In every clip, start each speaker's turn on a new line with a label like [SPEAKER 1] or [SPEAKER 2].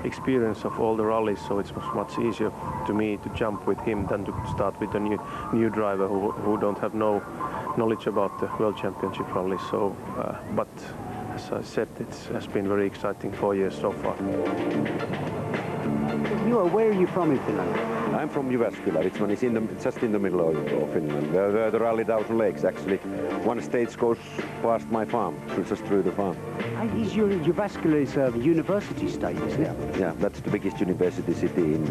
[SPEAKER 1] experience of all the rallies, so it's much easier to me to jump with him than to start with a new driver who don't have no knowledge about the World Championship rally. So, but as I said, it has been very exciting 4 years so far.
[SPEAKER 2] Where are you from in Finland?
[SPEAKER 3] I'm from Jyväskylä. It's just in the middle of Finland, where the Rally Thousand Lakes actually. One stage goes past my farm, just through the farm.
[SPEAKER 2] Jyväskylä is a university state, isn't it?
[SPEAKER 3] Yeah, that's the biggest university city in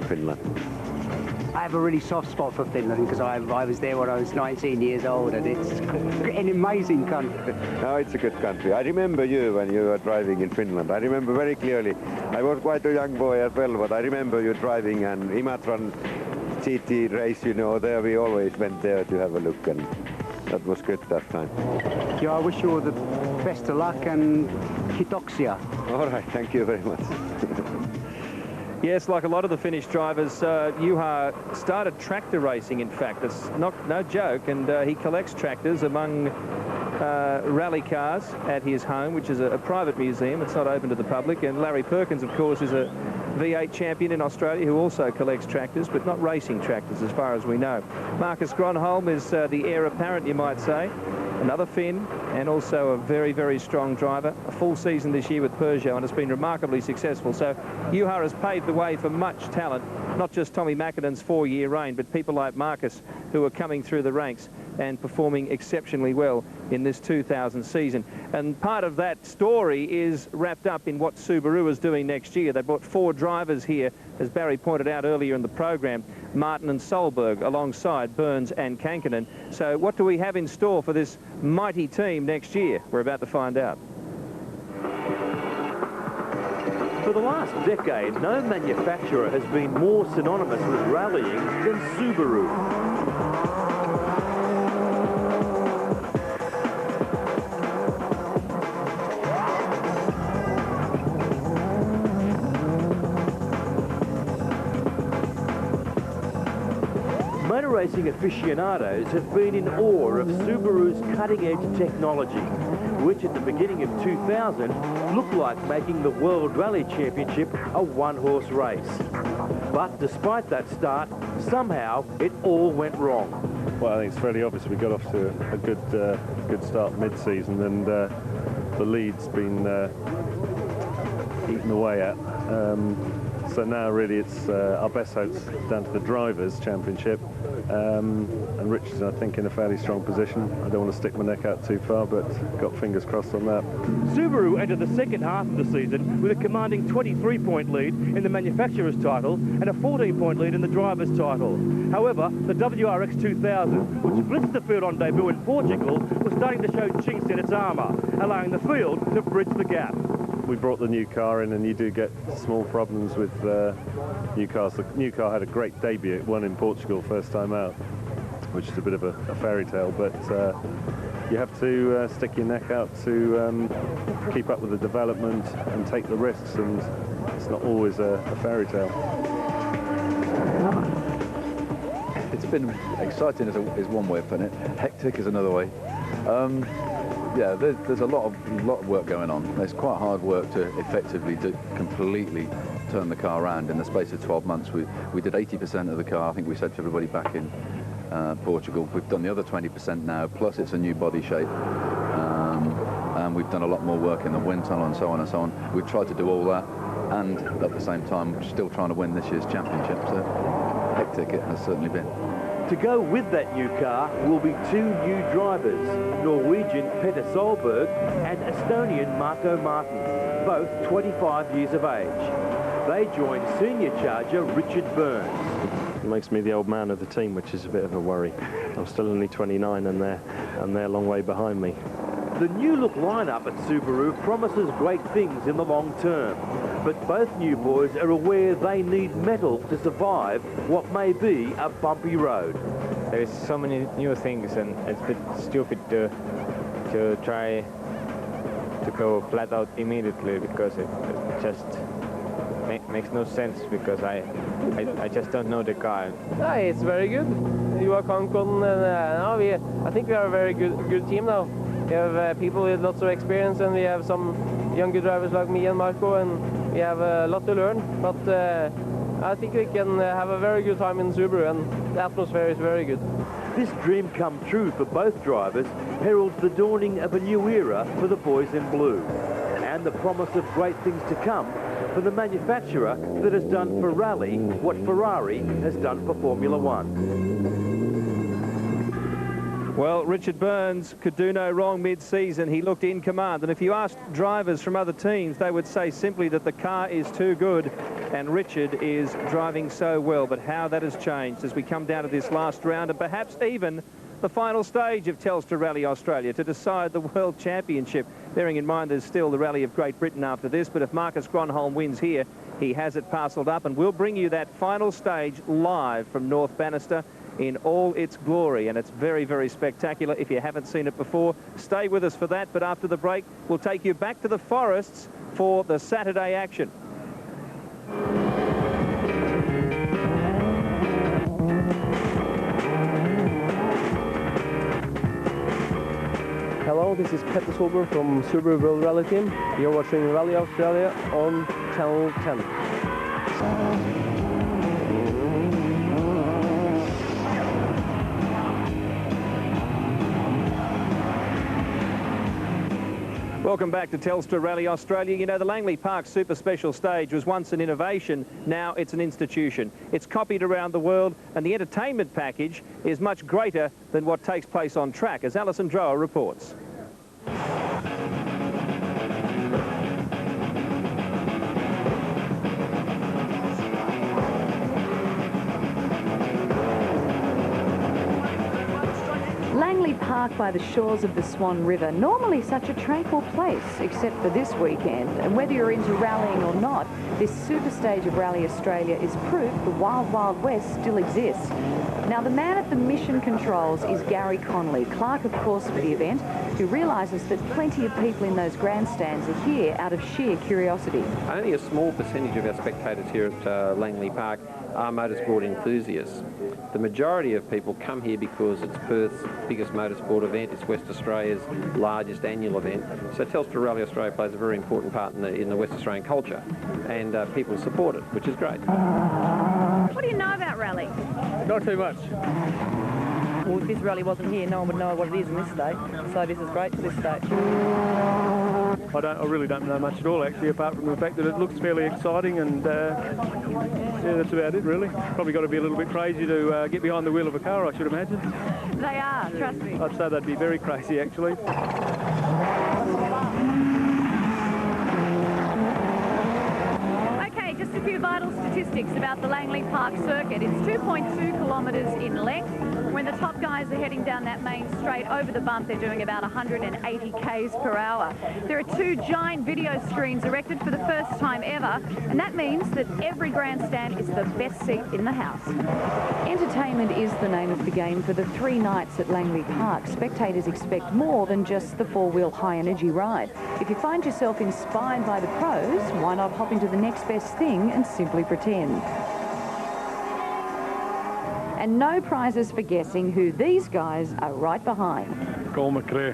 [SPEAKER 3] Finland.
[SPEAKER 2] I have a really soft spot for Finland because I was there when I was 19 years old, and it's an amazing country.
[SPEAKER 3] No, it's a good country. I remember you when you were driving in Finland. I remember very clearly. I was quite a young boy as well, but I remember you driving an Imatran GT race, you know, there we always went there to have a look, and that was good that time.
[SPEAKER 2] Yeah, I wish you all the best of luck and kitoksia.
[SPEAKER 3] All right, thank you very much.
[SPEAKER 4] Yes, like a lot of the Finnish drivers, Juha started tractor racing, in fact. It's no joke, and he collects tractors among rally cars at his home, which is a private museum. It's not open to the public. And Larry Perkins, of course, is a V8 champion in Australia who also collects tractors, but not racing tractors as far as we know. Marcus Gronholm is the heir apparent, you might say. Another Finn, and also a very, very strong driver. A full season this year with Peugeot, and has been remarkably successful. So Juha has paved the way for much talent, not just Tommi Mkinin's 4-year reign, but people like Marcus who are coming through the ranks and performing exceptionally well in this 2000 season. And part of that story is wrapped up in what Subaru is doing next year. They brought 4 drivers here, as Barry pointed out earlier in the program, Martin and Solberg alongside Burns and Kankinen. So what do we have in store for this mighty team next year? We're about to find out.
[SPEAKER 5] For the last decade, no manufacturer has been more synonymous with rallying than Subaru. Motor racing aficionados have been in awe of Subaru's cutting-edge technology, which at the beginning of 2000 looked like making the World Rally Championship a one-horse race. But despite that start, somehow it all went wrong.
[SPEAKER 1] Well, I think it's fairly obvious we got off to a good start mid-season, and the lead's been eaten away at. So now really it's our best hopes down to the Drivers' Championship, and Richardson, I think, in a fairly strong position. I don't want to stick my neck out too far, but got fingers crossed on that.
[SPEAKER 5] Subaru entered the second half of the season with a commanding 23-point lead in the manufacturer's title and a 14-point lead in the driver's title. However, the WRX 2000, which blitzed the field on debut in Portugal, was starting to show chinks in its armour, allowing the field to bridge the gap.
[SPEAKER 1] We brought the new car in, and you do get small problems with new cars. The new car had a great debut. It won in Portugal first time out, which is a bit of a fairy tale, but you have to stick your neck out to keep up with the development and take the risks, and it's not always a fairy tale.
[SPEAKER 6] It's been exciting is one way of putting it. Hectic is another way. Yeah, there's a lot of work going on. It's quite hard work to effectively completely turn the car around in the space of 12 months. We did 80% of the car, I think we said to everybody back in Portugal. We've done the other 20% now, plus it's a new body shape. And we've done a lot more work in the wind tunnel and so on and so on. We've tried to do all that, and at the same time, we're still trying to win this year's championship. So hectic it has certainly been.
[SPEAKER 5] To go with that new car will be 2 new drivers, Norwegian Petter Solberg and Estonian Marko Martin, both 25 years of age. They join senior charger Richard Burns.
[SPEAKER 1] It makes me the old man of the team, which is a bit of a worry. I'm still only 29, and they're a long way behind me.
[SPEAKER 5] The new look lineup at Subaru promises great things in the long term, but both new boys are aware they need metal to survive what may be a bumpy road.
[SPEAKER 7] There's so many new things, and it's a bit stupid to try to go flat out immediately, because it just makes no sense, because I just don't know the car.
[SPEAKER 8] It's very good. You are Concon, and I think we are a very good team now. We have people with lots of experience, and we have some younger drivers like me and Marco, and we have a lot to learn. But I think we can have a very good time in Subaru, and the atmosphere is very good.
[SPEAKER 5] This dream come true for both drivers heralds the dawning of a new era for the boys in blue, and the promise of great things to come for the manufacturer that has done for rally what Ferrari has done for Formula One.
[SPEAKER 4] Well, Richard Burns could do no wrong mid-season. He looked in command, and if you asked drivers from other teams, they would say simply that the car is too good and Richard is driving so well. But how that has changed as we come down to this last round, and perhaps even the final stage of Telstra Rally Australia to decide the World Championship. Bearing in mind there's still the Rally of Great Britain after this, but if Marcus Gronholm wins here, he has it parcelled up, and we'll bring you that final stage live from North Bannister in all its glory, and it's very, very spectacular. If you haven't seen it before, stay with us for that, but after the break we'll take you back to the forests for the Saturday action.
[SPEAKER 8] Hello, this is Petter Solberg from Subaru World Rally Team. You're watching Rally Australia on Channel 10.
[SPEAKER 4] Welcome back to Telstra Rally Australia. You know, the Langley Park Super Special Stage was once an innovation. Now it's an institution. It's copied around the world, and the entertainment package is much greater than what takes place on track, as Alison Drower reports.
[SPEAKER 9] Langley Park by the shores of the Swan River, normally such a tranquil place, except for this weekend. And whether you're into rallying or not, this super stage of Rally Australia is proof the Wild Wild West still exists. Now, the man at the mission controls is Gary Connolly, clerk, of course, for the event, who realises that plenty of people in those grandstands are here out of sheer curiosity.
[SPEAKER 10] Only a small percentage of our spectators here at Langley Park are motorsport enthusiasts. The majority of people come here because it's Perth's biggest motorsport event. It's West Australia's largest annual event. So Telstra Rally Australia plays a very important part in the West Australian culture, and people support it, which is great.
[SPEAKER 11] What do you know about rally?
[SPEAKER 8] Not too much.
[SPEAKER 11] Well, if this rally wasn't here, no one would know what it is in this state. So this is great for this state.
[SPEAKER 8] I really don't know much at all, actually, apart from the fact that it looks fairly exciting, and yeah, that's about it, really. Probably got to be a little bit crazy to get behind the wheel of a car, I should imagine.
[SPEAKER 11] They are, trust me.
[SPEAKER 8] I'd say they'd be very crazy, actually.
[SPEAKER 11] Okay, just a few vital statistics about the Langley Park circuit. It's 2.2 kilometres in length. When the top guys are heading down that main straight over the bump, they're doing about 180 k's per hour. There are two giant video screens erected for the first time ever, and that means that every grandstand is the best seat in the house.
[SPEAKER 9] Entertainment is the name of the game for the 3 nights at Langley Park. Spectators expect more than just the 4-wheel high-energy ride. If you find yourself inspired by the pros, why not hop into the next best thing and simply pretend? And no prizes for guessing who these guys are right behind.
[SPEAKER 8] Colin McRae.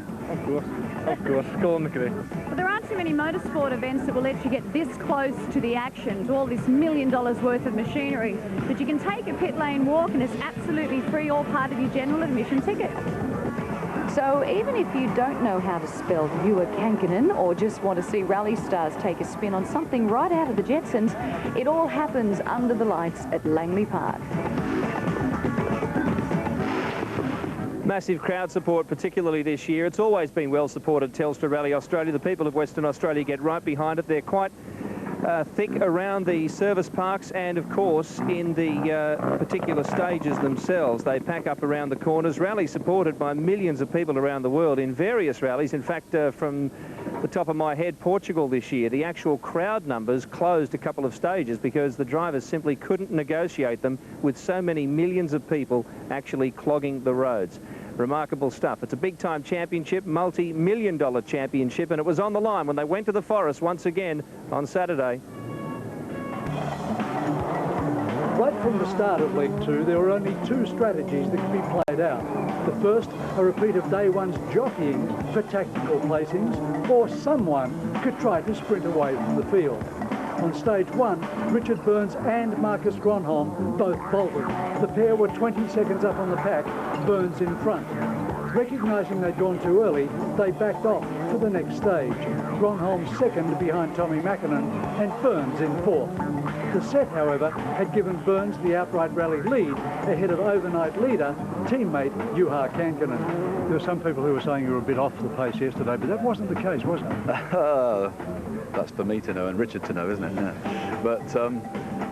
[SPEAKER 8] Of course, Colin McRae.
[SPEAKER 11] Well, there aren't too many motorsport events that will let you get this close to the action, to all this $1 million worth of machinery, that you can take a pit lane walk and it's absolutely free, all part of your general admission ticket.
[SPEAKER 9] So even if you don't know how to spell Neal Bates or just want to see rally stars take a spin on something right out of the Jetsons, it all happens under the lights at Langley Park.
[SPEAKER 4] Massive crowd support, particularly this year. It's always been well supported, Telstra Rally Australia. The people of Western Australia get right behind it. They're quite thick around the service parks and, of course, in the particular stages themselves. They pack up around the corners. Rally supported by millions of people around the world in various rallies. In fact, from the top of my head, Portugal this year, the actual crowd numbers closed a couple of stages because the drivers simply couldn't negotiate them with so many millions of people actually clogging the roads. Remarkable stuff. It's a big-time championship, multi-million-dollar championship, and it was on the line when they went to the forest once again on Saturday.
[SPEAKER 12] Right from the start of Leg 2, there were only two strategies that could be played out. The first, a repeat of day one's jockeying for tactical placings, or someone could try to sprint away from the field. On stage one, Richard Burns and Marcus Gronholm both bolted. The pair were 20 seconds up on the pack, Burns in front. Recognising they'd gone too early, they backed off for the next stage. Gronholm second behind Tommi Mkinen and Burns in fourth. The set, however, had given Burns the outright rally lead ahead of overnight leader, teammate Juha Kankinen. There were some people who were saying you were a bit off the pace yesterday, but that wasn't the case, was it?
[SPEAKER 6] That's for me to know and Richard to know, isn't it? Yeah. But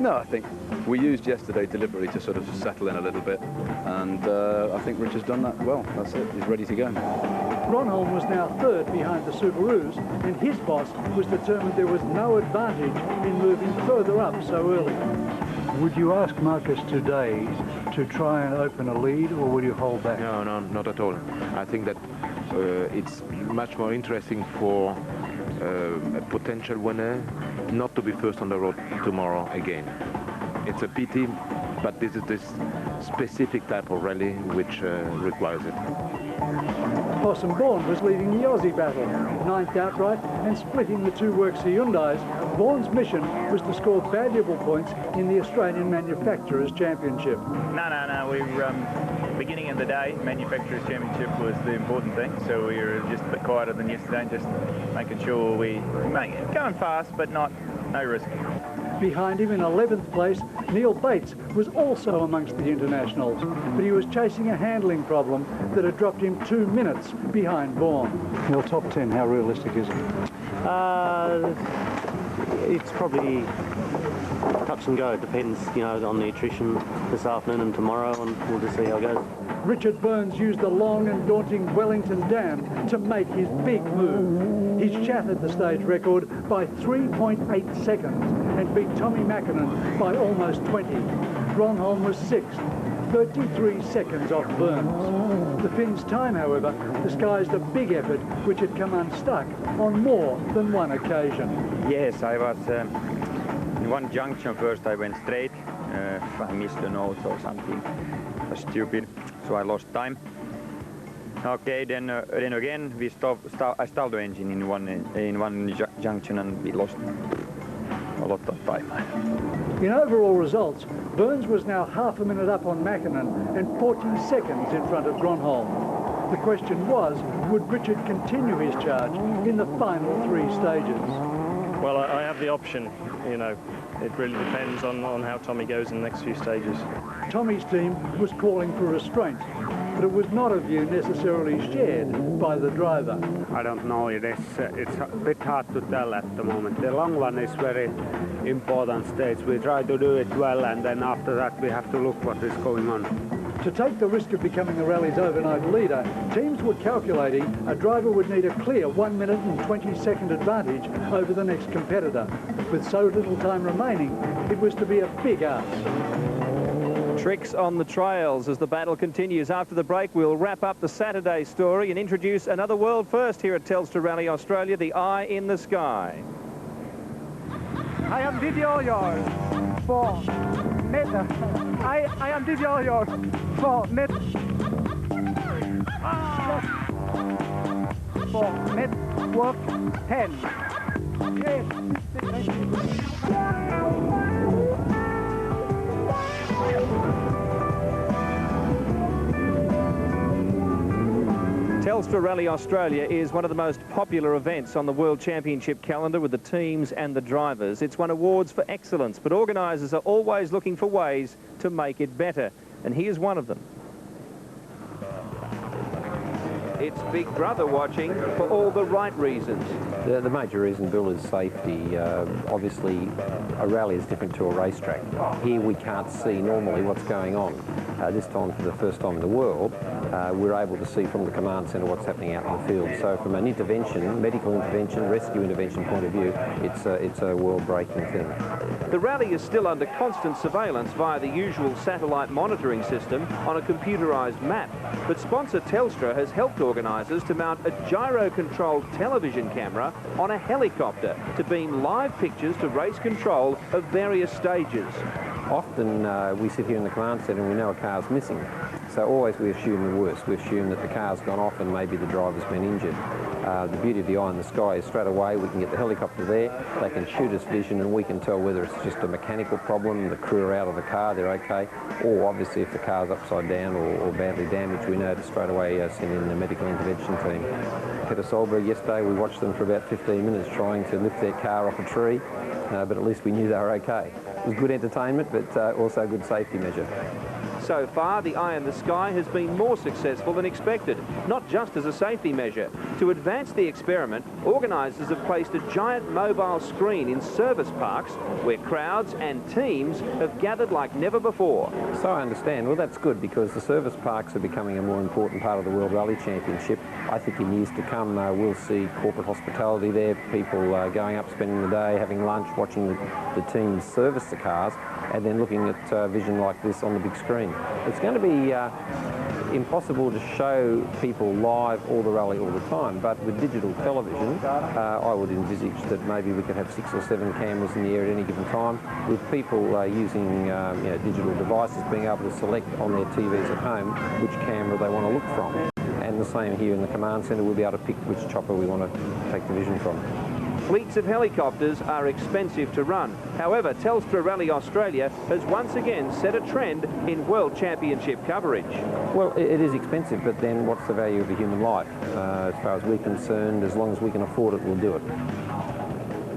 [SPEAKER 6] no, I think we used yesterday deliberately to sort of settle in a little bit, and I think Richard's done that well. That's it, he's ready to go.
[SPEAKER 12] Gronholm was now third behind the Subarus, and his boss was determined there was no advantage in moving further up so early. Would you ask Marcus today to try and open a lead, or would you hold back?
[SPEAKER 13] No, not at all. I think that it's much more interesting for a potential winner not to be first on the road tomorrow again. It's a pity, but this is this specific type of rally which requires it.
[SPEAKER 12] Possum Bourne was leading the Aussie battle, ninth outright and splitting the two Works Hyundais. Bourne's mission was to score valuable points in the Australian Manufacturers Championship.
[SPEAKER 14] No, we beginning of the day, Manufacturers Championship was the important thing, so we were just a bit quieter than yesterday, just making sure we make it going fast, but no risk.
[SPEAKER 12] Behind him in 11th place, Neal Bates was also amongst the internationals, but he was chasing a handling problem that had dropped him 2 minutes behind Vaughan. Your top 10, how realistic is it?
[SPEAKER 15] It's probably touch and go. It depends, on the attrition this afternoon and tomorrow, and we'll just see how it goes.
[SPEAKER 12] Richard Burns used the long and daunting Wellington Dam to make his big move. He's shattered the stage record by 3.8 seconds and beat Tommi Mkinen by almost 20. Gronholm was sixth, 33 seconds off Burns. The Finn's time, however, disguised a big effort which had come unstuck on more than one occasion.
[SPEAKER 16] Yes, I was in one junction first. I went straight. I missed a note or something. It was stupid, so I lost time. Okay, then again I stalled the engine in one junction and we lost a lot of time.
[SPEAKER 12] In overall results, Burns was now half a minute up on Mkinen and 40 seconds in front of Gronholm. The question was, would Richard continue his charge in the final three stages?
[SPEAKER 17] Well, I have the option, It really depends on how Tommy goes in the next few stages.
[SPEAKER 12] Tommy's team was calling for restraint, but it was not a view necessarily shared by the driver.
[SPEAKER 18] I don't know, it's a bit hard to tell at the moment. The long one is very important stage. We try to do it well, and then after that we have to look what is going on.
[SPEAKER 12] To take the risk of becoming the rally's overnight leader, teams were calculating a driver would need a clear 1 minute and 20-second advantage over the next competitor. With so little time remaining, it was to be a big ask.
[SPEAKER 4] Tricks on the trails as the battle continues. After the break, we'll wrap up the Saturday story and introduce another world first here at Telstra Rally Australia, the Eye in the Sky.
[SPEAKER 19] I am video yours. 4 meter. I am video yours. 4 meter. 4 meter. Work 10. Yes.
[SPEAKER 4] Telstra Rally Australia is one of the most popular events on the World Championship calendar with the teams and the drivers. It's won awards for excellence, but organisers are always looking for ways to make it better, and here's one of them. It's Big Brother watching for all the right reasons.
[SPEAKER 10] The major reason, Bill, is safety. Obviously, a rally is different to a racetrack. Here we can't see normally what's going on. This time, for the first time in the world, we're able to see from the command centre what's happening out in the field. So from an intervention, medical intervention, rescue intervention point of view, it's a world-breaking thing.
[SPEAKER 4] The rally is still under constant surveillance via the usual satellite monitoring system on a computerised map. But sponsor Telstra has helped organisers to mount a gyro-controlled television camera on a helicopter to beam live pictures to race control of various stages.
[SPEAKER 10] Often we sit here in the command centre and we know a car's missing. So always we assume the worst. We assume that the car's gone off and maybe the driver's been injured. The beauty of the eye in the sky is straight away we can get the helicopter there, they can shoot us vision and we can tell whether it's just a mechanical problem, the crew are out of the car, they're okay, or obviously if the car's upside down or badly damaged, we know to straight away send in the medical intervention team. Peter Solberg yesterday, we watched them for about 15 minutes trying to lift their car off a tree, but at least we knew they were okay. It was good entertainment, but also a good safety measure.
[SPEAKER 4] So far, the eye in the sky has been more successful than expected, not just as a safety measure. To advance the experiment, organisers have placed a giant mobile screen in service parks where crowds and teams have gathered like never before.
[SPEAKER 10] So I understand. Well, that's good because the service parks are becoming a more important part of the World Rally Championship. I think in years to come, we'll see corporate hospitality there, people going up, spending the day, having lunch, watching the teams service the cars, and then looking at vision like this on the big screen. It's going to be impossible to show people live all the rally all the time, but with digital television, I would envisage that maybe we could have 6 or 7 cameras in the air at any given time, with people using digital devices being able to select on their TVs at home which camera they want to look from. And the same here in the command centre, we'll be able to pick which chopper we want to take the vision from.
[SPEAKER 4] Fleets of helicopters are expensive to run. However, Telstra Rally Australia has once again set a trend in World Championship coverage.
[SPEAKER 10] Well, it is expensive, but then what's the value of a human life? As far as we're concerned, as long as we can afford it, we'll do it.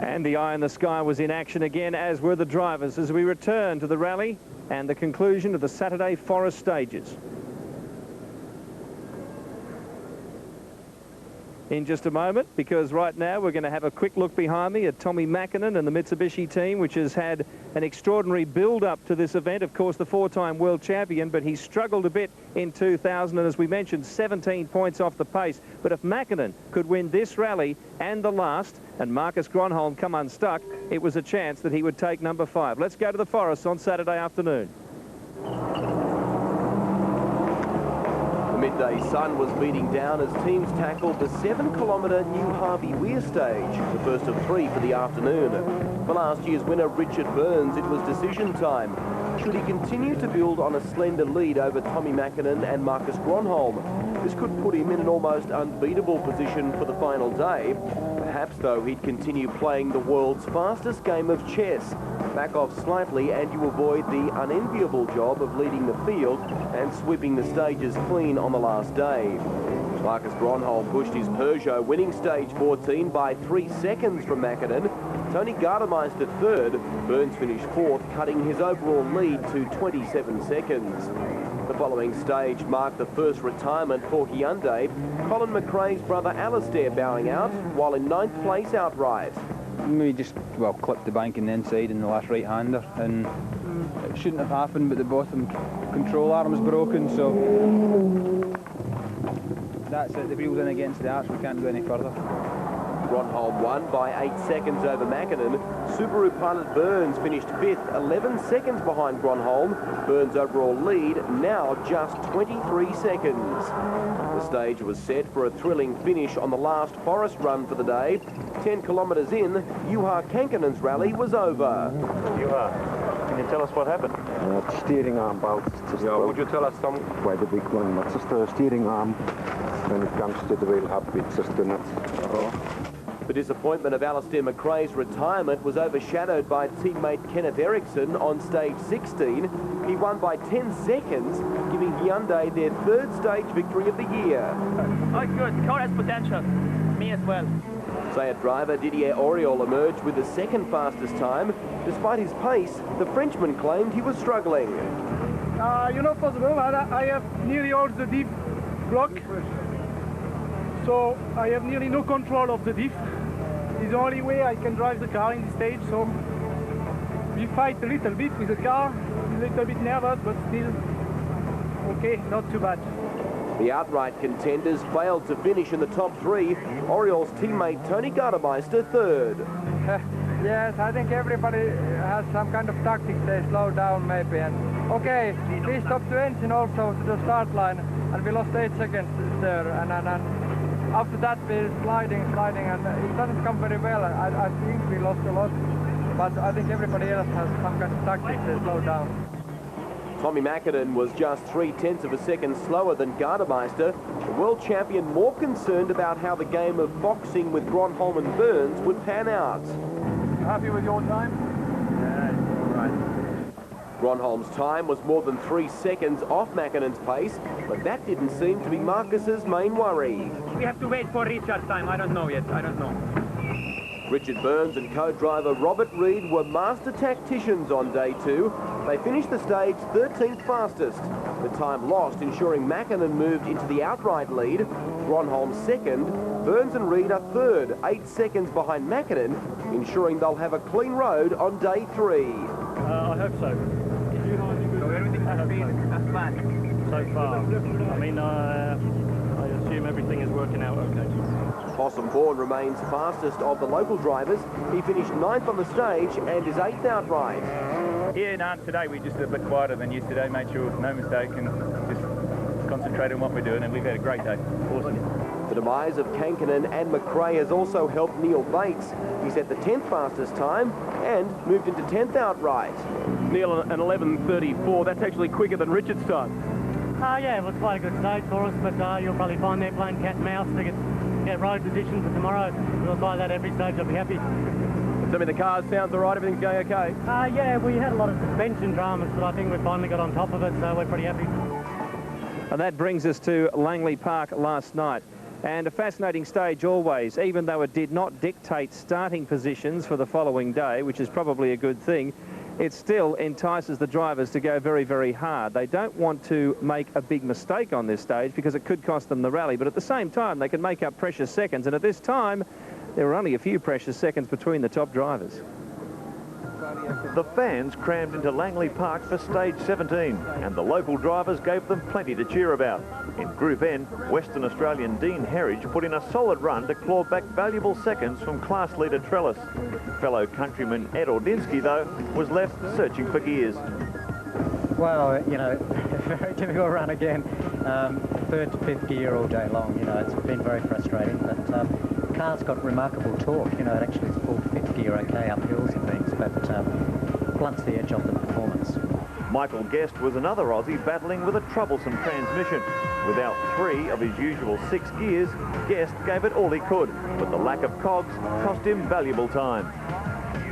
[SPEAKER 4] And the eye in the sky was in action again, as were the drivers, as we return to the rally and the conclusion of the Saturday Forest stages. In just a moment, because right now we're going to have a quick look behind me at Tommi Mkinen and the Mitsubishi team, which has had an extraordinary build-up to this event. Of course, the 4-time world champion, but he struggled a bit in 2000, and as we mentioned, 17 points off the pace. But if Mkinen could win this rally and the last, and Marcus Gronholm come unstuck, it was a chance that he would take number 5. Let's go to the Forest on Saturday afternoon.
[SPEAKER 20] Midday sun was beating down as teams tackled the 7-kilometre New Harvey Weir stage, the first of 3 for the afternoon. For last year's winner Richard Burns, it was decision time. Should he continue to build on a slender lead over Tommi Mkinen and Marcus Gronholm? This could put him in an almost unbeatable position for the final day. Perhaps, though, he'd continue playing the world's fastest game of chess. Back off slightly and you avoid the unenviable job of leading the field and sweeping the stages clean on the last day. Marcus Gronholm pushed his Peugeot winning stage 14 by 3 seconds from Mkinen. Tony Gardemeister third. Burns finished 4th, cutting his overall lead to 27 seconds. The following stage marked the first retirement for Hyundai. Colin McRae's brother Alistair bowing out, while in 9th place outright.
[SPEAKER 21] We just, well, clipped the bank in the inside in the last right-hander, and it shouldn't have happened, but the bottom control arm was broken, so that's it. The wheel's in against the arch, we can't go any further.
[SPEAKER 20] Gronholm won by 8 seconds over Mkinen. Subaru pilot Burns finished 5th, 11 seconds behind Gronholm. Burns' overall lead now just 23 seconds. The stage was set for a thrilling finish on the last Forest run for the day. 10 kilometres in, Juha Kankinen's rally was over.
[SPEAKER 22] Juha, can you tell us what happened?
[SPEAKER 23] Steering arm bolt.
[SPEAKER 22] Would you tell us some?
[SPEAKER 23] Quite a big one, but just a steering arm. When it comes to the wheel hub, it's just a nut.
[SPEAKER 20] The disappointment of Alistair McRae's retirement was overshadowed by teammate Kenneth Eriksson on stage 16. He won by 10 seconds, giving Hyundai their 3rd stage victory of the year.
[SPEAKER 24] Oh, good. The car has potential. Me as well.
[SPEAKER 20] Sayat driver Didier Auriol emerged with the 2nd fastest time. Despite his pace, the Frenchman claimed he was struggling.
[SPEAKER 19] Possible. I have nearly all the diff block, so I have nearly no control of the diff. It's the only way I can drive the car in the stage, so we fight a little bit with the car, a little bit nervous, but still okay, not too bad.
[SPEAKER 20] The outright contenders failed to finish in the top 3. Oriol's teammate Tony Gardemeister 3rd.
[SPEAKER 23] Yes, I think everybody has some kind of tactics. They slow down maybe, and okay, we stopped the engine also to the start line, and we lost 8 seconds there, and after that we're sliding, and it doesn't come very well. I think we lost a lot. but I think everybody else has some kind of tactics. They slow down.
[SPEAKER 20] Tommi Mkinen was just 0.3 of a second slower than Gardemeister. The world champion more concerned about how the game of boxing with Gronholm and Burns would pan out.
[SPEAKER 23] Happy with your time? Yeah, all right.
[SPEAKER 20] Gronholm's time was more than 3 seconds off Mckinen's pace, but that didn't seem to be Marcus's main worry.
[SPEAKER 24] We have to wait for Richard's time. I don't know yet. I don't know.
[SPEAKER 20] Richard Burns and co-driver Robert Reid were master tacticians on day 2. They finished the stage 13th fastest. The time lost ensuring Mkinen moved into the outright lead. Gronholm second, Burns and Reid are third, 8 seconds behind Mkinen, ensuring they'll have a clean road on day 3.
[SPEAKER 17] I hope so.
[SPEAKER 24] So everything has been as planned?
[SPEAKER 17] So far. I mean, I assume everything is working out okay.
[SPEAKER 20] Possum Bourne remains fastest of the local drivers. He finished 9th on the stage and is 8th outright.
[SPEAKER 14] Yeah, no, today we just a bit quieter than yesterday, made sure no mistake and just concentrate on what we're doing, and we've had a great day. Awesome.
[SPEAKER 20] The demise of Kankinen and McRae has also helped Neal Bates. He's at the 10th fastest time and moved into 10th outright.
[SPEAKER 5] Neal, an 11.34, that's actually quicker than Richard's time.
[SPEAKER 1] Yeah, it was quite a good stage for us, but you'll probably find they're playing cat and mouse to get road position for tomorrow. We'll buy that every stage, I'll be happy.
[SPEAKER 5] I mean, the car sounds all right, everything's going okay?
[SPEAKER 1] Yeah, we had a lot of suspension dramas, but I think we finally got on top of it, so we're pretty happy.
[SPEAKER 4] And that brings us to Langley Park last night. And a fascinating stage always, even though it did not dictate starting positions for the following day, which is probably a good thing. It still entices the drivers to go very, very hard. They don't want to make a big mistake on this stage because it could cost them the rally, but at the same time they can make up precious seconds, and at this time there were only a few precious seconds between the top drivers.
[SPEAKER 2] The fans crammed into Langley Park for stage 17, and the local drivers gave them plenty to cheer about. In Group N, Western Australian Dean Herridge put in a solid run to claw back valuable seconds from class leader Trellis. Fellow countryman Ed Ordinsky, though, was left searching for gears.
[SPEAKER 3] Well, you know, very difficult run again. Third to fifth gear all day long, you know, it's been very frustrating, but the car's got remarkable torque, you know, it actually has pulled fifth gear okay up hills and things, but blunts the edge off the performance.
[SPEAKER 2] Michael Guest was another Aussie battling with a troublesome transmission. Without 3 of his usual 6 gears, Guest gave it all he could, but the lack of cogs cost him valuable time.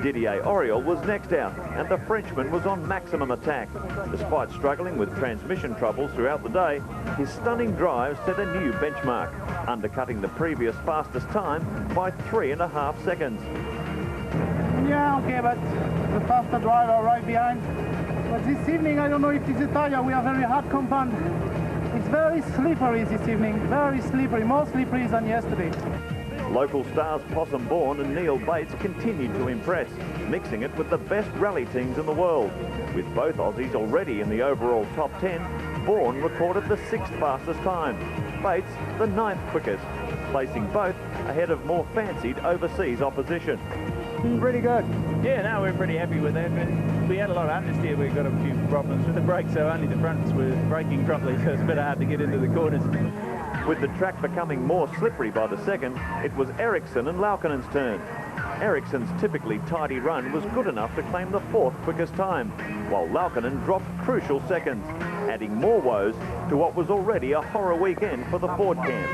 [SPEAKER 2] Didier Auriol was next out, and the Frenchman was on maximum attack. Despite struggling with transmission troubles throughout the day, his stunning drive set a new benchmark, undercutting the previous fastest time by 3.5 seconds.
[SPEAKER 19] Yeah, okay, but the faster driver right behind. But this evening, I don't know if it's a tire, we are very hard compound. It's very slippery this evening, very slippery, more slippery than yesterday.
[SPEAKER 2] Local stars Possum Bourne and Neal Bates continued to impress, mixing it with the best rally teams in the world. With both Aussies already in the overall top 10, Bourne recorded the 6th fastest time, Bates the 9th quickest, placing both ahead of more fancied overseas opposition.
[SPEAKER 19] Pretty good.
[SPEAKER 14] Yeah, no, we're pretty happy with that. But we had a lot of understeer. We got a few problems with the brakes, so only the fronts were braking properly, so it's a bit hard to get into the corners.
[SPEAKER 2] With the track becoming more slippery by the second, it was Eriksson and Laukonen's turn. Eriksson's typically tidy run was good enough to claim the 4th quickest time, while Laukonen dropped crucial seconds, adding more woes to what was already a horror weekend for the Ford camp.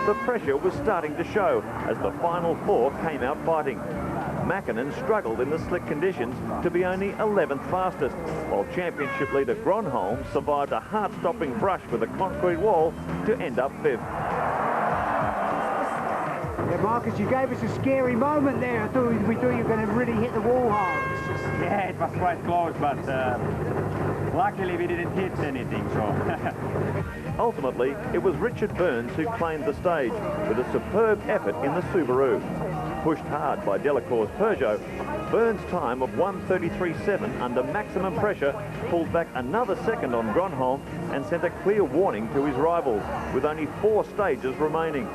[SPEAKER 2] The pressure was starting to show as the final 4 came out fighting. Mkinen struggled in the slick conditions to be only 11th fastest, while championship leader Gronholm survived a heart-stopping brush with a concrete wall to end up 5th.
[SPEAKER 7] Yeah, Marcus, you gave us a scary moment there. I thought we thought you were going to really hit the wall hard.
[SPEAKER 16] Yeah, it was quite close, but luckily we didn't hit anything, so...
[SPEAKER 2] Ultimately, it was Richard Burns who claimed the stage with a superb effort in the Subaru. Pushed hard by Delacour's Peugeot, Burns' time of 1:33.7 under maximum pressure pulled back another second on Gronholm and sent a clear warning to his rivals, with only 4 stages remaining.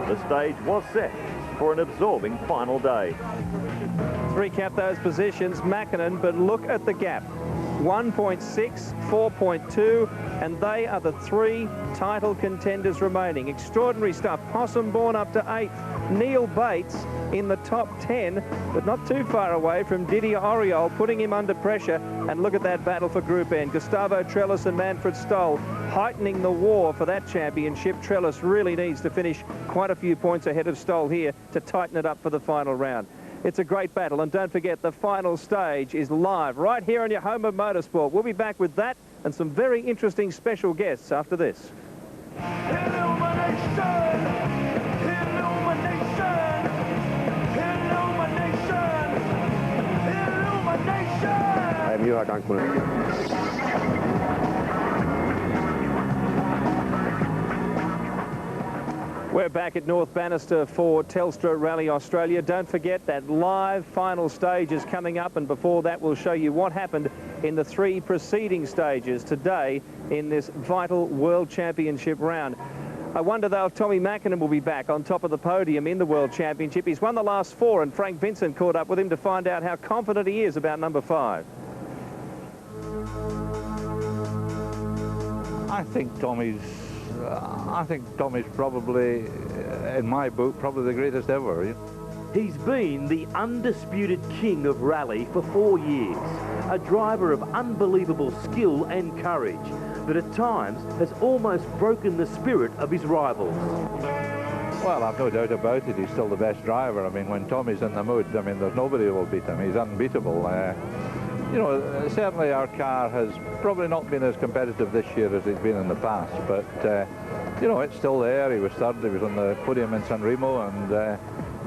[SPEAKER 2] The stage was set for an absorbing final day.
[SPEAKER 4] To recap those positions, Mkinen, but look at the gap. 1.6, 4.2, and they are the 3 title contenders remaining. Extraordinary stuff. Possum Born up to 8th. Neal Bates in the top 10, but not too far away from Didier Auriol, putting him under pressure. And look at that battle for Group N. Gustavo, Trellis and Manfred Stoll heightening the war for that championship. Trellis really needs to finish quite a few points ahead of Stoll here to tighten it up for the final round. It's a great battle, and don't forget, the final stage is live right here on your home of motorsport. We'll be back with that and some very interesting special guests after this.
[SPEAKER 22] I'm Juha Kankkunen.
[SPEAKER 4] We're back at North Bannister for Telstra Rally Australia. Don't forget that live final stage is coming up, and before that we'll show you what happened in the 3 preceding stages today in this vital World Championship round. I wonder though if Tommi Mkinen will be back on top of the podium in the World Championship. He's won the last 4, and Frank Vincent caught up with him to find out how confident he is about number 5.
[SPEAKER 6] I think Tommy's probably, in my book, probably the greatest ever.
[SPEAKER 5] He's been the undisputed king of rally for 4 years, a driver of unbelievable skill and courage that at times has almost broken the spirit of his rivals.
[SPEAKER 6] Well, I've no doubt about it. He's still the best driver. I mean, when Tommy's in the mood, I mean, there's nobody who will beat him. He's unbeatable. You know, certainly our car has probably not been as competitive this year as it's been in the past, but, you know, it's still there. He was third, he was on the podium in San Remo, and,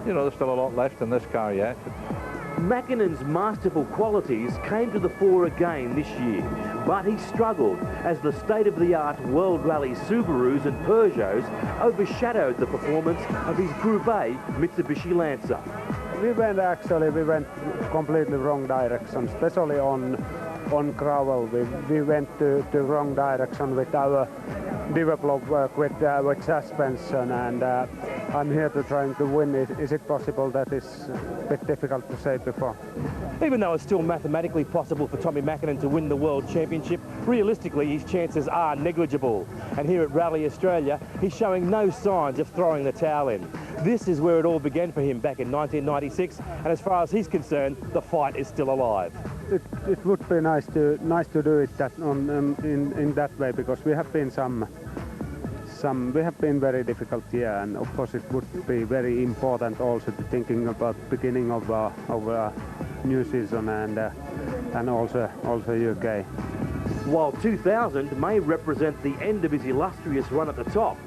[SPEAKER 6] you know, there's still a lot left in this car yet.
[SPEAKER 5] Mckinnen's masterful qualities came to the fore again this year, but he struggled as the state-of-the-art World Rally Subarus and Peugeots overshadowed the performance of his Group A Mitsubishi Lancer.
[SPEAKER 18] We went completely wrong direction, especially on gravel. We went to wrong direction with our develop work with suspension, and I'm here to try to win. Is it possible? That is a bit difficult to say before.
[SPEAKER 5] Even though it's still mathematically possible for Tommi Mkinen to win the World Championship, realistically his chances are negligible. And here at Rally Australia, he's showing no signs of throwing the towel in. This is where it all began for him back in 1996, and as far as he's concerned, the fight is still alive.
[SPEAKER 18] It would be nice to do it that in that way, because we have been we have been very difficult here, and of course it would be very important also to thinking about beginning of new season and also UK.
[SPEAKER 5] While 2000 may represent the end of his illustrious run at the top,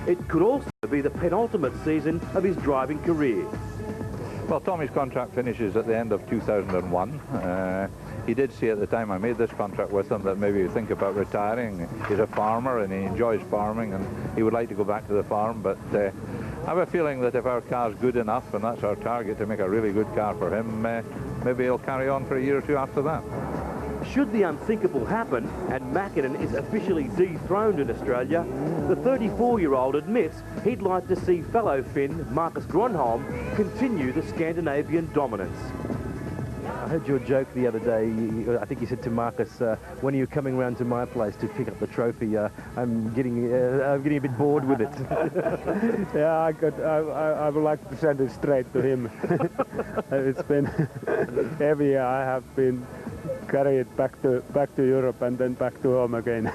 [SPEAKER 5] it could also be the penultimate season of his driving career.
[SPEAKER 6] Well, Tommy's contract finishes at the end of 2001. He did say at the time I made this contract with him that maybe he'd think about retiring. He's a farmer and he enjoys farming, and he would like to go back to the farm, but I have a feeling that if our car's good enough, and that's our target, to make a really good car for him, maybe he'll carry on for a year or two after that.
[SPEAKER 5] Should the unthinkable happen and Mkinen is officially dethroned in Australia, the 34-year-old admits he'd like to see fellow Finn Marcus Gronholm continue the Scandinavian dominance. I heard your joke the other day. I think you said to Marcus, when are you coming round to my place to pick up the trophy? I'm getting a bit bored with it.
[SPEAKER 18] Yeah, I would like to send it straight to him. It's been every year I have been carried back to Europe and then back to home again.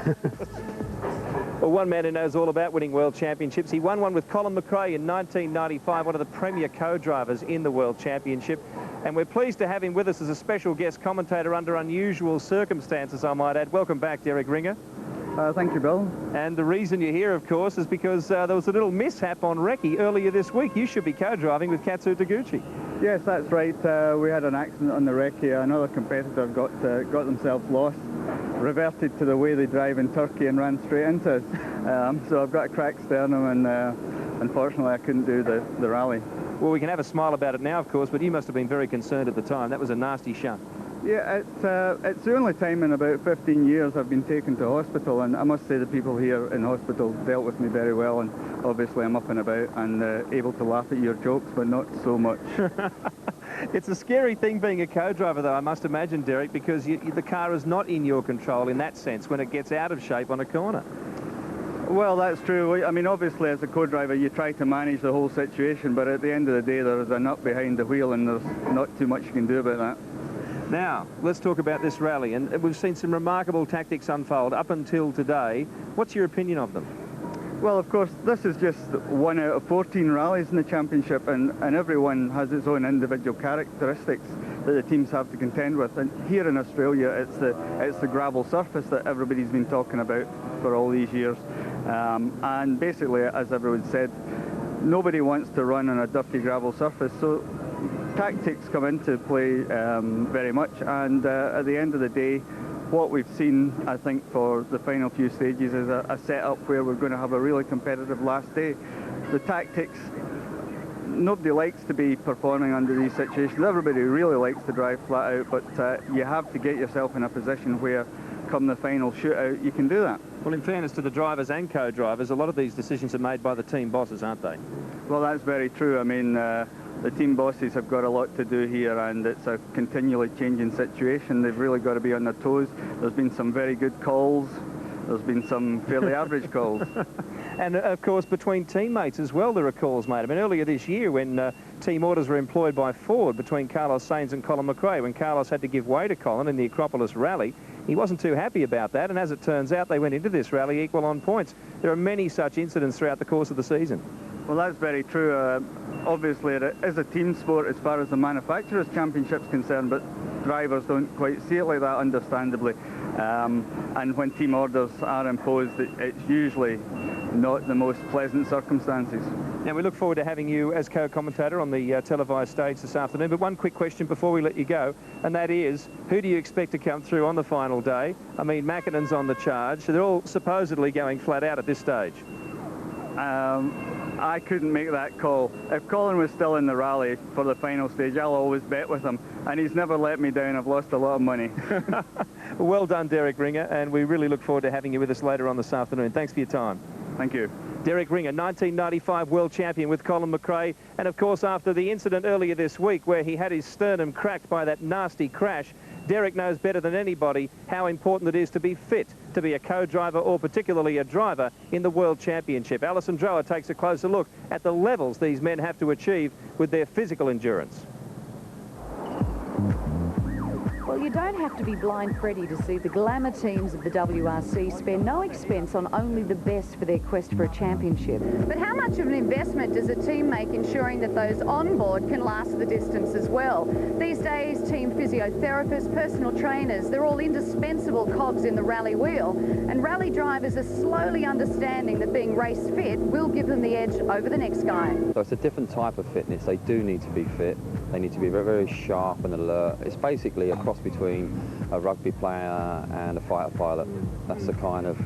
[SPEAKER 4] Well, one man who knows all about winning World Championships. He won one with Colin McRae in 1995, one of the premier co-drivers in the World Championship. And we're pleased to have him with us as a special guest commentator under unusual circumstances, I might add. Welcome back, Derek Ringer.
[SPEAKER 8] Thank you, Bill.
[SPEAKER 4] And the reason you're here, of course, is because there was a little mishap on Recce earlier this week. You should be co-driving with Katsu Taguchi.
[SPEAKER 8] Yes, that's right. We had an accident on the Recce. Another competitor got themselves lost, reverted to the way they drive in Turkey and ran straight into us. So I've got a cracked sternum, and unfortunately I couldn't do the rally.
[SPEAKER 4] Well, we can have a smile about it now, of course, but you must have been very concerned at the time. That was a nasty shunt.
[SPEAKER 8] Yeah, it's the only time in about 15 years I've been taken to hospital, and I must say the people here in hospital dealt with me very well, and obviously I'm up and about and able to laugh at your jokes, but not so much.
[SPEAKER 4] It's a scary thing being a co-driver, though, I must imagine, Derek, because the car is not in your control in that sense when it gets out of shape on a corner.
[SPEAKER 8] Well, that's true. I mean, obviously, as a co-driver, you try to manage the whole situation, but at the end of the day, there's a nut behind the wheel, and there's not too much you can do about that.
[SPEAKER 4] Now, let's talk about this rally, and we've seen some remarkable tactics unfold up until today. What's your opinion of them?
[SPEAKER 8] Well, of course, this is just 1 out of 14 rallies in the championship, and everyone has its own individual characteristics that the teams have to contend with. And here in Australia, it's the gravel surface that everybody's been talking about for all these years. And basically, as everyone said, nobody wants to run on a dirty gravel surface, so tactics come into play very much. And at the end of the day, what we've seen, I think, for the final few stages is a setup where we're going to have a really competitive last day. The tactics, nobody likes to be performing under these situations. Everybody really likes to drive flat out, but you have to get yourself in a position where, come the final shootout, you can do that.
[SPEAKER 4] Well, in fairness to the drivers and co-drivers, a lot of these decisions are made by the team bosses, aren't they?
[SPEAKER 8] Well, that's very true. I mean, the team bosses have got a lot to do here, and it's a continually changing situation. They've really got to be on their toes. There's been some very good calls. There's been some fairly average calls.
[SPEAKER 4] And, of course, between teammates as well, there are calls made. I mean, earlier this year when team orders were employed by Ford between Carlos Sainz and Colin McRae, when Carlos had to give way to Colin in the Acropolis rally, he wasn't too happy about that, and as it turns out, they went into this rally equal on points. There are many such incidents throughout the course of the season.
[SPEAKER 8] Well, that's very true. Obviously, it is a team sport as far as the Manufacturers' Championship's concerned, but drivers don't quite see it like that, understandably. And when team orders are imposed, it's usually not the most pleasant circumstances.
[SPEAKER 4] Now, we look forward to having you as co-commentator on the televised stage this afternoon. But one quick question before we let you go, and that is, who do you expect to come through on the final day? I mean, Mkinen's on the charge, so they're all supposedly going flat out at this stage.
[SPEAKER 8] I couldn't make that call. If Colin was still in the rally for the final stage, I'll always bet with him, and he's never let me down. I've lost a lot of money.
[SPEAKER 4] Well done, Derek Ringer, and we really look forward to having you with us later on this afternoon. Thanks for your time.
[SPEAKER 8] Thank you.
[SPEAKER 4] Derek Ringer, 1995 world champion with Colin McRae, and of course after the incident earlier this week where he had his sternum cracked by that nasty crash, Derek knows better than anybody how important it is to be fit, to be a co-driver or particularly a driver in the World Championship. Alison Drower takes a closer look at the levels these men have to achieve with their physical endurance.
[SPEAKER 9] Well, you don't have to be blind Freddy to see the glamour teams of the WRC spare no expense on only the best for their quest for a championship.
[SPEAKER 11] But how much of an investment does a team make ensuring that those on board can last the distance as well? These days, team physiotherapists, personal trainers, they're all indispensable cogs in the rally wheel, and rally drivers are slowly understanding that being race fit will give them the edge over the next guy.
[SPEAKER 10] So it's a different type of fitness. They do need to be fit. They need to be very, very sharp and alert. It's basically a cross between a rugby player and a fighter pilot. That's the kind of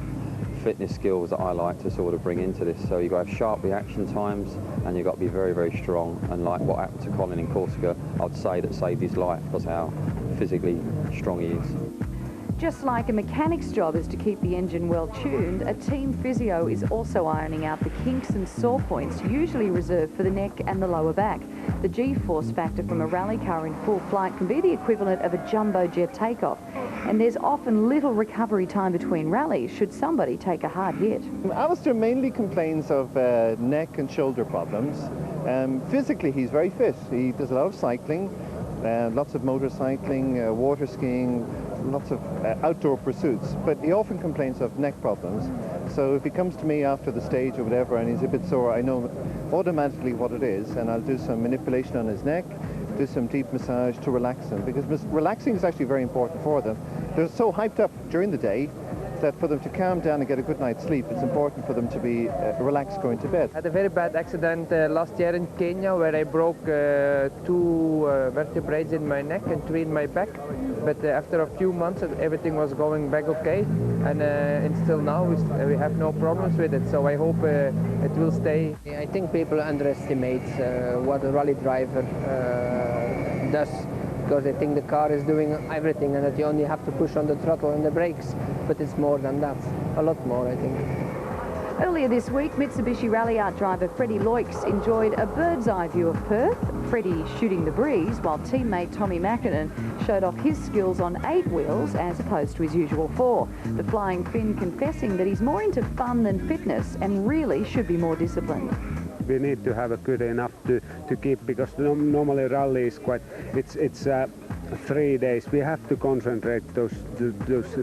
[SPEAKER 10] fitness skills that I like to sort of bring into this. So you've got to have sharp reaction times, and you've got to be very, very strong. And like what happened to Colin in Corsica, I'd say that saved his life because how physically strong he is.
[SPEAKER 9] Just like a mechanic's job is to keep the engine well tuned, a team physio is also ironing out the kinks and sore points usually reserved for the neck and the lower back. The G-force factor from a rally car in full flight can be the equivalent of a jumbo jet takeoff, and there's often little recovery time between rallies should somebody take a hard hit.
[SPEAKER 13] Alistair mainly complains of neck and shoulder problems. Physically he's very fit. He does a lot of cycling, lots of motorcycling, water skiing, lots of outdoor pursuits, but he often complains of neck problems. So if he comes to me after the stage or whatever and he's a bit sore, I know automatically what it is, and I'll do some manipulation on his neck, do some deep massage to relax him, because relaxing is actually very important for them. They're so hyped up during the day that for them to calm down and get a good night's sleep, it's important for them to be relaxed going to bed.
[SPEAKER 23] I had a very bad accident last year in Kenya where I broke 2 vertebrae in my neck and 3 in my back. But after a few months, everything was going back okay, and still now we have no problems with it. So I hope it will stay.
[SPEAKER 15] I think people underestimate what a rally driver does, because they think the car is doing everything and that you only have to push on the throttle and the brakes, but it's more than that, a lot more, I think.
[SPEAKER 9] Earlier this week, Mitsubishi Rally Art driver Freddie Loix enjoyed a bird's eye view of Perth. Freddie shooting the breeze, while teammate Tommi Mkinen showed off his skills on 8 wheels as opposed to his usual 4. The Flying Finn confessing that he's more into fun than fitness and really should be more disciplined.
[SPEAKER 18] We need to have a good enough to keep, because normally rally is quite, it's 3 days. We have to concentrate those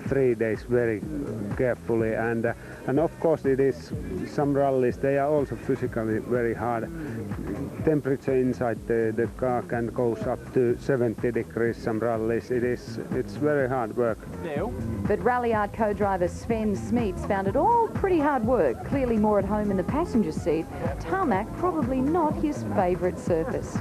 [SPEAKER 18] 3 days very carefully, and of course it is some rallies, they are also physically very hard. Temperature inside the car can goes up to 70 degrees some rallies. It's very hard work.
[SPEAKER 9] But Rallyard co-driver Sven Smeets found it all pretty hard work, clearly more at home in the passenger seat. Tarmac probably not his favourite surface.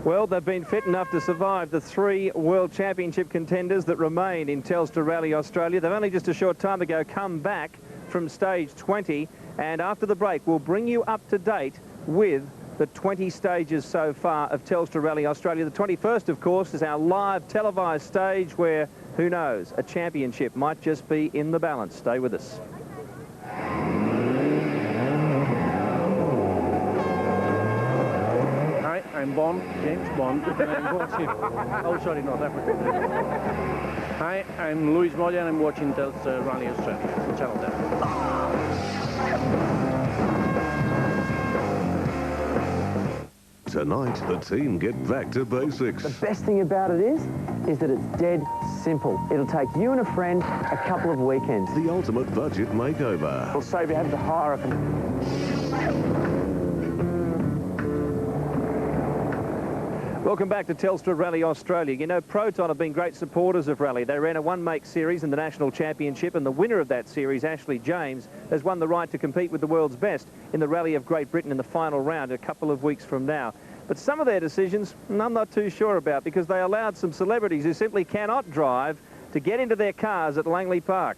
[SPEAKER 4] Well, they've been fit enough to survive the 3 World Championship contenders that remain in Telstra Rally Australia. They've only just a short time ago come back from stage 20, and after the break we'll bring you up to date with the 20 stages so far of Telstra Rally Australia. The 21st, of course, is our live televised stage where, who knows, a championship might just be in the balance. Stay with us.
[SPEAKER 12] Hi, I'm Bond, James Bond, and I'm watching... Oh, sorry, North Africa. Hi, I'm Luis Moya, and I'm watching Telstra Rally Australia, Channel 10.
[SPEAKER 17] Tonight, the team get back to basics.
[SPEAKER 21] The best thing about it is that it's dead simple. It'll take you and a friend a couple of weekends.
[SPEAKER 17] The ultimate budget makeover.
[SPEAKER 21] It'll save you having to hire a...
[SPEAKER 4] Welcome back to Telstra Rally Australia. You know, Proton have been great supporters of rally. They ran a one-make series in the National Championship, and the winner of that series, Ashley James, has won the right to compete with the world's best in the Rally of Great Britain in the final round a couple of weeks from now. But some of their decisions, I'm not too sure about, because they allowed some celebrities who simply cannot drive to get into their cars at Langley Park.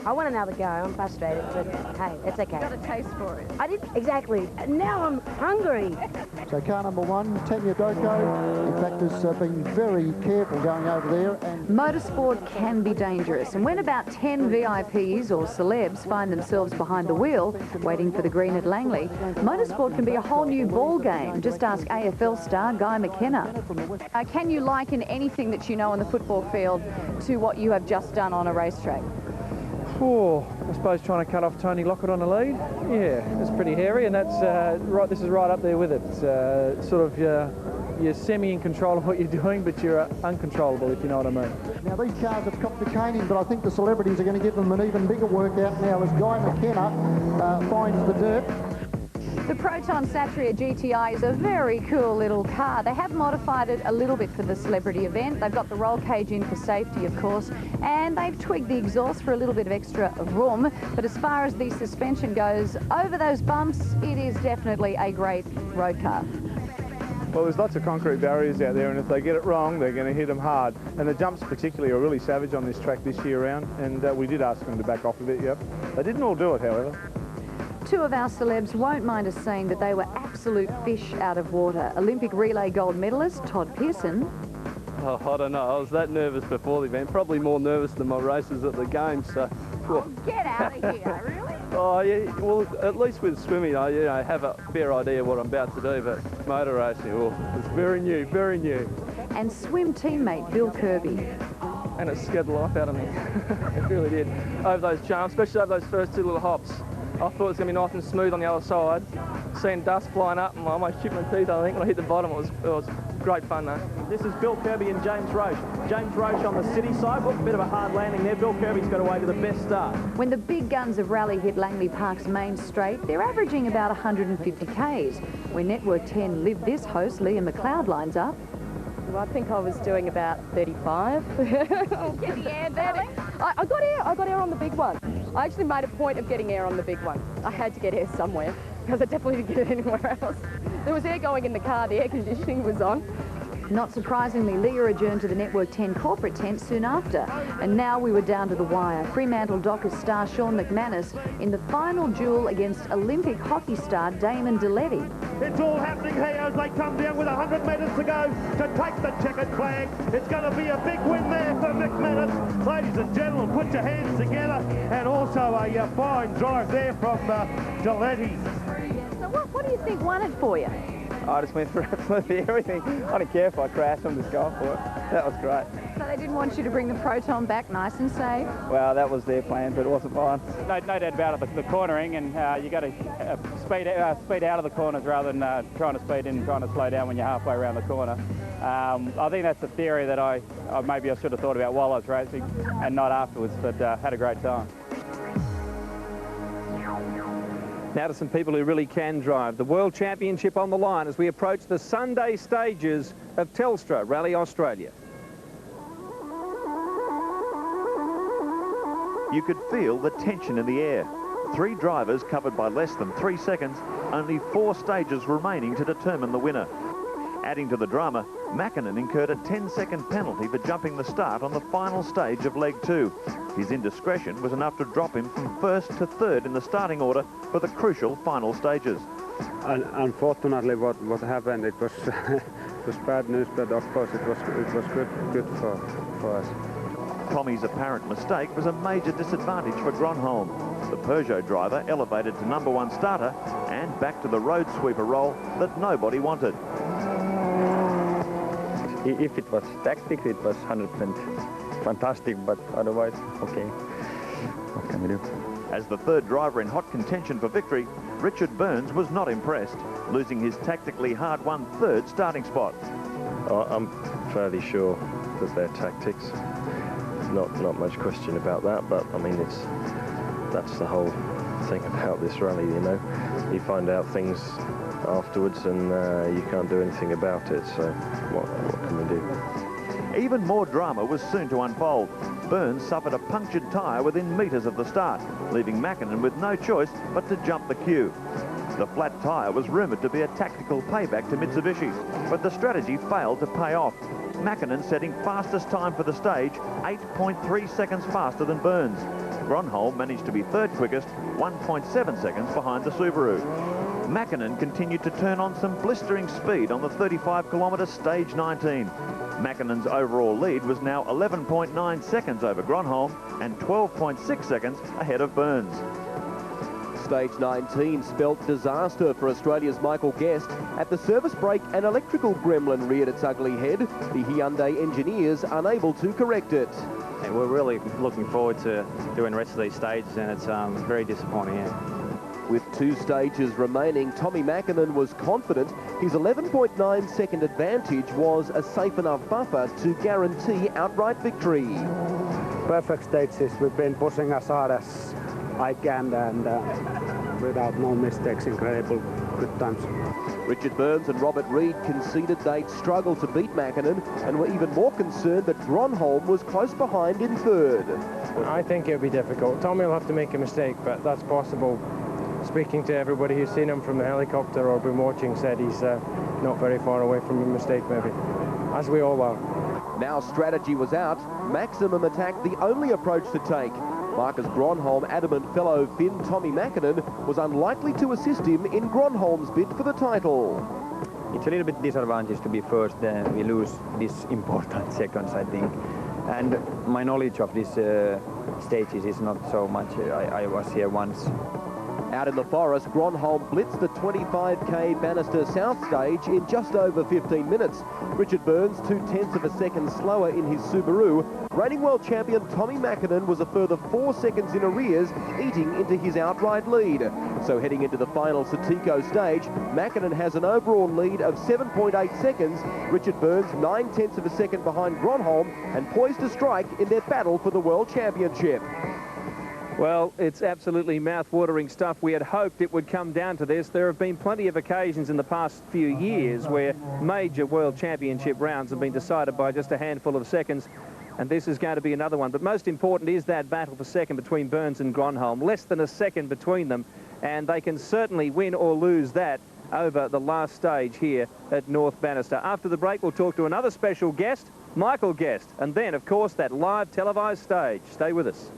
[SPEAKER 24] I want another go. I'm frustrated, but hey, it's okay.
[SPEAKER 11] Got a taste for it.
[SPEAKER 24] I didn't exactly. Now I'm hungry.
[SPEAKER 25] So car number 1, Tanya Doko, in fact, has been very careful going over there. And
[SPEAKER 9] Motorsport can be dangerous, and when about 10 VIPs or celebs find themselves behind the wheel, waiting for the green at Langley, motorsport can be a whole new ball game. Just ask AFL star Guy McKenna.
[SPEAKER 11] Can you liken anything that you know on the football field to what you have just done on a racetrack?
[SPEAKER 12] Oh, I suppose trying to cut off Tony Lockett on the lead. Yeah, it's pretty hairy, and that's right. This is right up there with it. It's sort of you're semi in control of what you're doing, but you're uncontrollable, if you know what I mean.
[SPEAKER 25] now these cars have copped the caning, but I think the celebrities are going to give them an even bigger workout now as Guy McKenna finds the dirt.
[SPEAKER 11] The Proton Satria GTI is a very cool little car. They have modified it a little bit for the celebrity event. They've got the roll cage in for safety, of course, and they've twigged the exhaust for a little bit of extra room. But as far as the suspension goes, over those bumps, it is definitely a great road car.
[SPEAKER 26] Well, there's lots of concrete barriers out there, and if they get it wrong, they're going to hit them hard. And the jumps particularly are really savage on this track this year round, and we did ask them to back off a bit, yep. They didn't all do it, however.
[SPEAKER 9] Two of our celebs won't mind us saying that they were absolute fish out of water. Olympic relay gold medalist Todd Pearson.
[SPEAKER 27] Oh, I don't know. I was that nervous before the event, probably more nervous than my races at the games. So,
[SPEAKER 11] oh, get out of here, really?
[SPEAKER 27] Oh, yeah. Well, at least with swimming, I have a fair idea what I'm about to do, but motor racing, oh, it's very new, very new.
[SPEAKER 9] And swim teammate Bill Kirby.
[SPEAKER 27] And it scared the life out of me. It really did. Over those jumps, especially over those first two little hops. I thought it was going to be nice and smooth on the other side. Seeing dust flying up, and I almost chipped my teeth, I think, when I hit the bottom. It was great fun, though.
[SPEAKER 28] This is Bill Kirby and James Roche. James Roche on the city side. Look, a bit of a hard landing there. Bill Kirby's got away with the best start.
[SPEAKER 9] When the big guns of rally hit Langley Park's main straight, they're averaging about 150 Ks. When Network 10 Live This host Liam McLeod lines up.
[SPEAKER 29] Well, I think I was doing about 35.
[SPEAKER 11] Get the air, darling.
[SPEAKER 29] I got air on the big one. I actually made a point of getting air on the big one. I had to get air somewhere because I definitely didn't get it anywhere else. There was air going in the car, the air conditioning was on.
[SPEAKER 9] Not surprisingly, Leah adjourned to the Network 10 corporate tent soon after. And now we were down to the wire. Fremantle Dockers star Sean McManus in the final duel against Olympic hockey star Damon Deletti.
[SPEAKER 30] It's all happening here as they come down with 100 metres to go to take the checkered flag. It's going to be a big win there for McManus. Ladies and gentlemen, put your hands together. And also a fine drive there from Deletti.
[SPEAKER 9] do you think won it for you?
[SPEAKER 1] I just went through absolutely everything. I didn't care if I crashed, I'm just going for it. That was great.
[SPEAKER 9] So they didn't want you to bring the Proton back nice and safe?
[SPEAKER 1] Well, that was their plan, but it wasn't mine. No doubt about it, the cornering, and you got to speed out of the corners rather than trying to speed in and trying to slow down when you're halfway around the corner. I think that's a theory that maybe I should have thought about while I was racing and not afterwards, but had a great time.
[SPEAKER 4] Now to some people who really can drive. The World Championship on the line as we approach the Sunday stages of Telstra Rally Australia.
[SPEAKER 2] You could feel the tension in the air. 3 drivers covered by less than 3 seconds, only 4 stages remaining to determine the winner. Adding to the drama, Mkinen incurred a 10-second penalty for jumping the start on the final stage of leg 2. His indiscretion was enough to drop him from 1st to 3rd in the starting order for the crucial final stages.
[SPEAKER 18] Unfortunately, what happened, it was, it was bad news, but of course it was good for us.
[SPEAKER 2] Tommy's apparent mistake was a major disadvantage for Gronholm. The Peugeot driver elevated to #1 starter and back to the road sweeper role that nobody wanted.
[SPEAKER 1] If it was tactics, it was 100% fantastic, but otherwise, okay. What can we do?
[SPEAKER 2] As the 3rd driver in hot contention for victory, Richard Burns was not impressed, losing his tactically hard-won 3rd starting spot.
[SPEAKER 3] I'm fairly sure that their tactics, not much question about that, but I mean that's the whole thing about this rally, you know. You find out things afterwards and you can't do anything about it, so what can we do?
[SPEAKER 2] Even more drama was soon to unfold. Burns suffered a punctured tyre within metres of the start, leaving Mkinen with no choice but to jump the queue. The flat tyre was rumoured to be a tactical payback to Mitsubishi, but the strategy failed to pay off. Mkinen setting fastest time for the stage, 8.3 seconds faster than Burns. Gronholm managed to be 3rd quickest, 1.7 seconds behind the Subaru. Mkinen continued to turn on some blistering speed on the 35-kilometre stage 19. Mckinnen's overall lead was now 11.9 seconds over Gronholm and 12.6 seconds ahead of Burns.
[SPEAKER 6] Stage 19 spelt disaster for Australia's Michael Guest. At the service brake, an electrical gremlin reared its ugly head. The Hyundai engineers unable to correct it.
[SPEAKER 7] And we're really looking forward to doing the rest of these stages, and it's very disappointing. Yeah.
[SPEAKER 6] With 2 stages remaining, Tommi Mkinen was confident his 11.9 second advantage was a safe enough buffer to guarantee outright victory.
[SPEAKER 18] Perfect stages, we've been pushing as hard as I can and without no mistakes, incredible good times.
[SPEAKER 6] Richard Burns and Robert Reid conceded they'd struggle to beat Mkinen and were even more concerned that Gronholm was close behind in 3rd.
[SPEAKER 23] I think it'll be difficult. Tommy will have to make a mistake, but that's possible. Speaking to everybody who's seen him from the helicopter or been watching said he's not very far away from a mistake maybe, as we all are.
[SPEAKER 6] Now strategy was out, maximum attack the only approach to take. Marcus Gronholm adamant fellow Finn Tommi Mkinen was unlikely to assist him in Gronholm's bid for the title.
[SPEAKER 1] It's a little bit disadvantage to be first, then we lose these important seconds, I think. And my knowledge of these stages is not so much. I was here once.
[SPEAKER 6] Out in the forest, Gronholm blitzed the 25k Bannister South stage in just over 15 minutes. Richard Burns 0.2 of a second slower in his Subaru. Reigning world champion Tommi Mkinen was a further 4 seconds in arrears, eating into his outright lead. So heading into the final Satico stage, Mkinen has an overall lead of 7.8 seconds. Richard Burns 0.9 of a second behind Gronholm and poised to strike in their battle for the World Championship.
[SPEAKER 4] Well, it's absolutely mouth-watering stuff. We had hoped it would come down to this. There have been plenty of occasions in the past few years where major World Championship rounds have been decided by just a handful of seconds, and this is going to be another one. But most important is that battle for second between Burns and Gronholm. Less than a second between them, and they can certainly win or lose that over the last stage here at North Bannister. After the break, we'll talk to another special guest, Michael Guest, and then, of course, that live televised stage. Stay with us.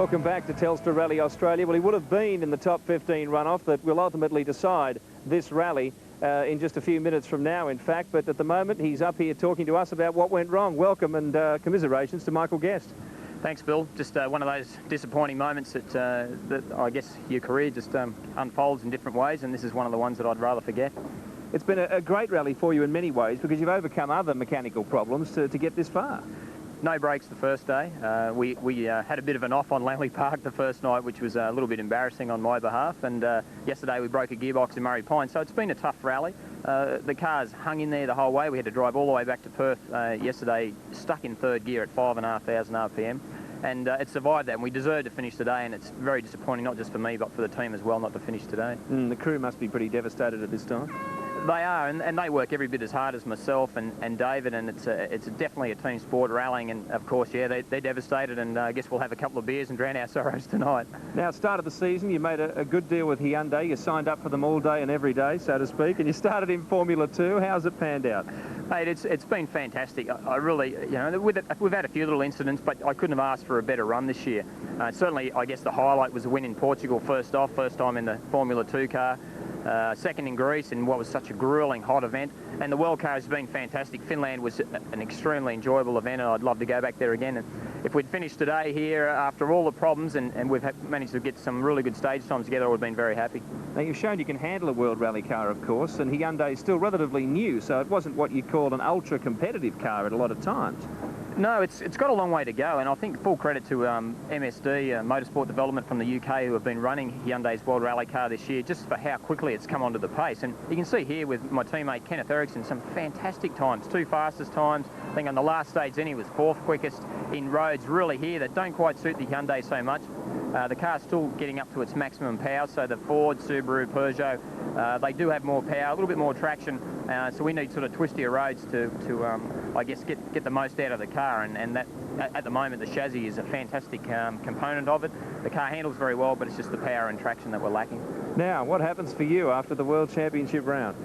[SPEAKER 4] Welcome back to Telstra Rally Australia. Well, he would have been in the top 15 runoff that will ultimately decide this rally in just a few minutes from now, in fact. But at the moment, he's up here talking to us about what went wrong. Welcome and commiserations to Michael Guest.
[SPEAKER 5] Thanks, Bill. Just one of those disappointing moments that I guess your career just unfolds in different ways, and this is one of the ones that I'd rather forget.
[SPEAKER 4] It's been a great rally for you in many ways because you've overcome other mechanical problems to get this far.
[SPEAKER 5] No brakes the first day. We had a bit of an off on Langley Park the first night, which was a little bit embarrassing on my behalf. And yesterday we broke a gearbox in Murray Pine, so it's been a tough rally. The car's hung in there the whole way. We had to drive all the way back to Perth yesterday, stuck in third gear at 5,500 RPM. And it survived that, and we deserved to finish today, and it's very disappointing, not just for me, but for the team as well, not to finish today.
[SPEAKER 4] The crew must be pretty devastated at this time.
[SPEAKER 5] They are, and they work every bit as hard as myself and David, and it's definitely a team sport rallying, and of course, yeah, they're devastated, and I guess we'll have a couple of beers and drown our sorrows tonight.
[SPEAKER 4] Now, start of the season, you made a good deal with Hyundai. You signed up for them all day and every day, so to speak, and you started in Formula 2. How's it panned out?
[SPEAKER 5] Mate, it's been fantastic. I really, you know, we've had a few little incidents, but I couldn't have asked for a better run this year. Certainly, I guess the highlight was a win in Portugal first time in the Formula 2 car. Second in Greece in what was such a gruelling hot event, and the World Car has been fantastic. Finland was an extremely enjoyable event, and I'd love to go back there again. And if we'd finished today here after all the problems and we've managed to get some really good stage times together, I would have been very happy.
[SPEAKER 4] Now, you've shown you can handle a World Rally car, of course, and Hyundai is still relatively new, so it wasn't what you'd call an ultra-competitive car at a lot of times.
[SPEAKER 5] No, it's got a long way to go, and I think full credit to MSD, Motorsport Development from the UK, who have been running Hyundai's World Rally car this year, just for how quickly it's come onto the pace. And you can see here with my teammate Kenneth Eriksson, some fantastic times, 2 fastest times. I think on the last stage then he was 4th quickest in roads really here that don't quite suit the Hyundai so much. The car's still getting up to its maximum power, so the Ford, Subaru, Peugeot, they do have more power, a little bit more traction, so we need sort of twistier roads to I guess, get the most out of the car, and that, at the moment, the chassis is a fantastic component of it. The car handles very well, but it's just the power and traction that we're lacking.
[SPEAKER 4] Now, what happens for you after the World Championship round?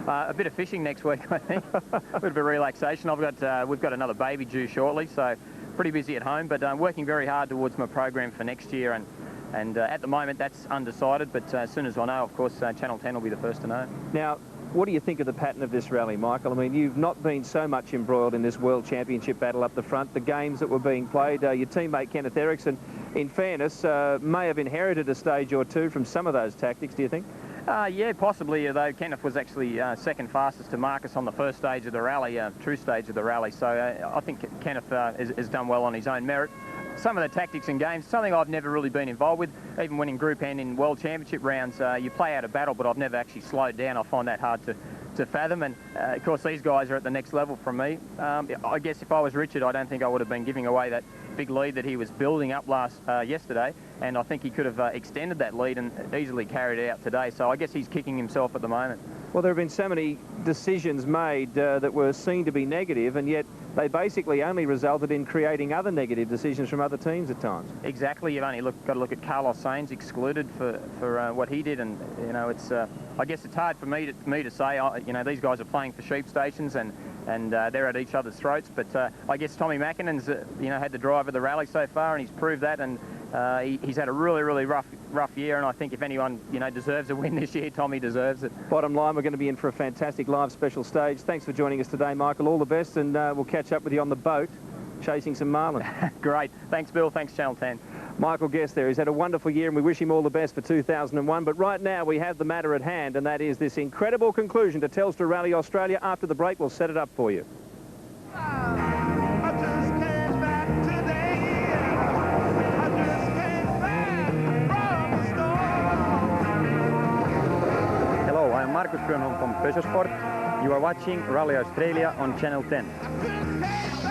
[SPEAKER 5] A bit of fishing next week, I think. A bit of a relaxation. We've got another baby due shortly, so pretty busy at home, but working very hard towards my program for next year, and at the moment that's undecided, but as soon as I know, of course, Channel 10 will be the first to know.
[SPEAKER 4] Now, what do you think of the pattern of this rally, Michael? I mean, you've not been so much embroiled in this World Championship battle up the front, the games that were being played. Your teammate Kenneth Eriksson, in fairness, may have inherited a stage or two from some of those tactics, do you think?
[SPEAKER 5] Yeah, possibly, though Kenneth was actually second fastest to Marcus on the first stage of the rally, true stage of the rally, so I think Kenneth has done well on his own merit. Some of the tactics and games, something I've never really been involved with, even when in Group N in World Championship rounds, you play out a battle, but I've never actually slowed down. I find that hard to fathom, and of course these guys are at the next level from me. I guess if I was Richard, I don't think I would have been giving away that big lead that he was building up yesterday, and I think he could have extended that lead and easily carried it out today, so I guess he's kicking himself at the moment.
[SPEAKER 4] Well, there have been so many decisions made that were seen to be negative, and yet they basically only resulted in creating other negative decisions from other teams at times.
[SPEAKER 5] Exactly. You've only got to look at Carlos Sainz excluded for what he did, and you know, it's I guess it's hard for me to say. You know, these guys are playing for sheep stations, and they're at each other's throats. But I guess Tommi Mkinin's you know, had the drive of the rally so far, and he's proved that, and he's had a really rough year, and I think if anyone, you know, deserves a win this year, Tommi deserves it.
[SPEAKER 4] Bottom line, we're going to be in for a fantastic live special stage. Thanks for joining us today, Michael. All the best, and we'll catch up with you on the boat chasing some marlin.
[SPEAKER 5] Great. Thanks, Bill. Thanks, Channel 10.
[SPEAKER 4] Michael Guest there. He's had a wonderful year, and we wish him all the best for 2001. But right now, we have the matter at hand, and that is this incredible conclusion to Telstra Rally Australia. After the break, we'll set it up for you.
[SPEAKER 8] Hello, I'm Markus Grönholm from Peugeot Sport. You are watching Rally Australia on Channel 10.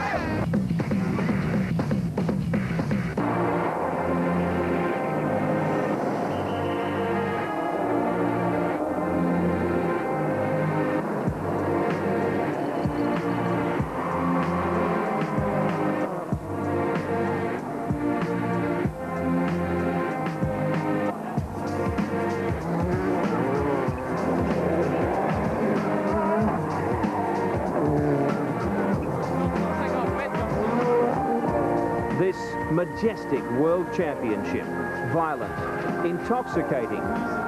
[SPEAKER 10] majestic world championship. Violent, intoxicating,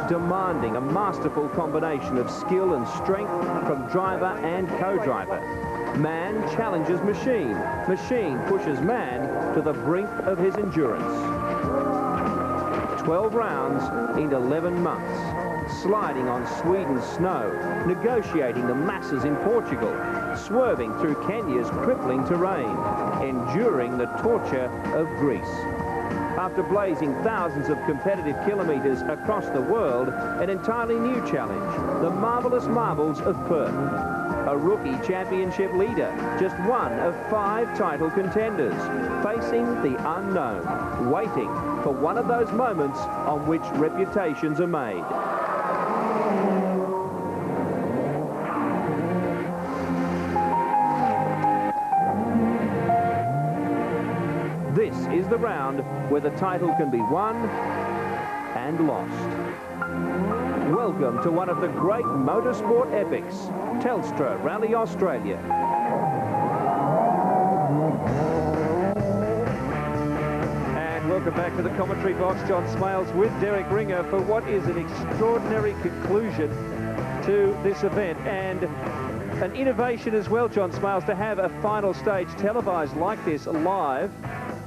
[SPEAKER 10] demanding a masterful combination of skill and strength from driver and co-driver. Man challenges machine. Machine pushes man to the brink of his endurance. 12 rounds in 11 months. Sliding on Sweden's snow, negotiating the masses in Portugal, swerving through Kenya's crippling terrain, enduring the torture of Greece. After blazing thousands of competitive kilometres across the world, an entirely new challenge, the marvellous marvels of Perth. A rookie championship leader, just one of 5 title contenders, facing the unknown, waiting for one of those moments on which reputations are made. This is the round where the title can be won and lost. Welcome to one of the great motorsport epics, Telstra Rally Australia.
[SPEAKER 4] And welcome back to the commentary box. John Smales with Derek Ringer for what is an extraordinary conclusion to this event, and an innovation as well, John Smales, to have a final stage televised like this live.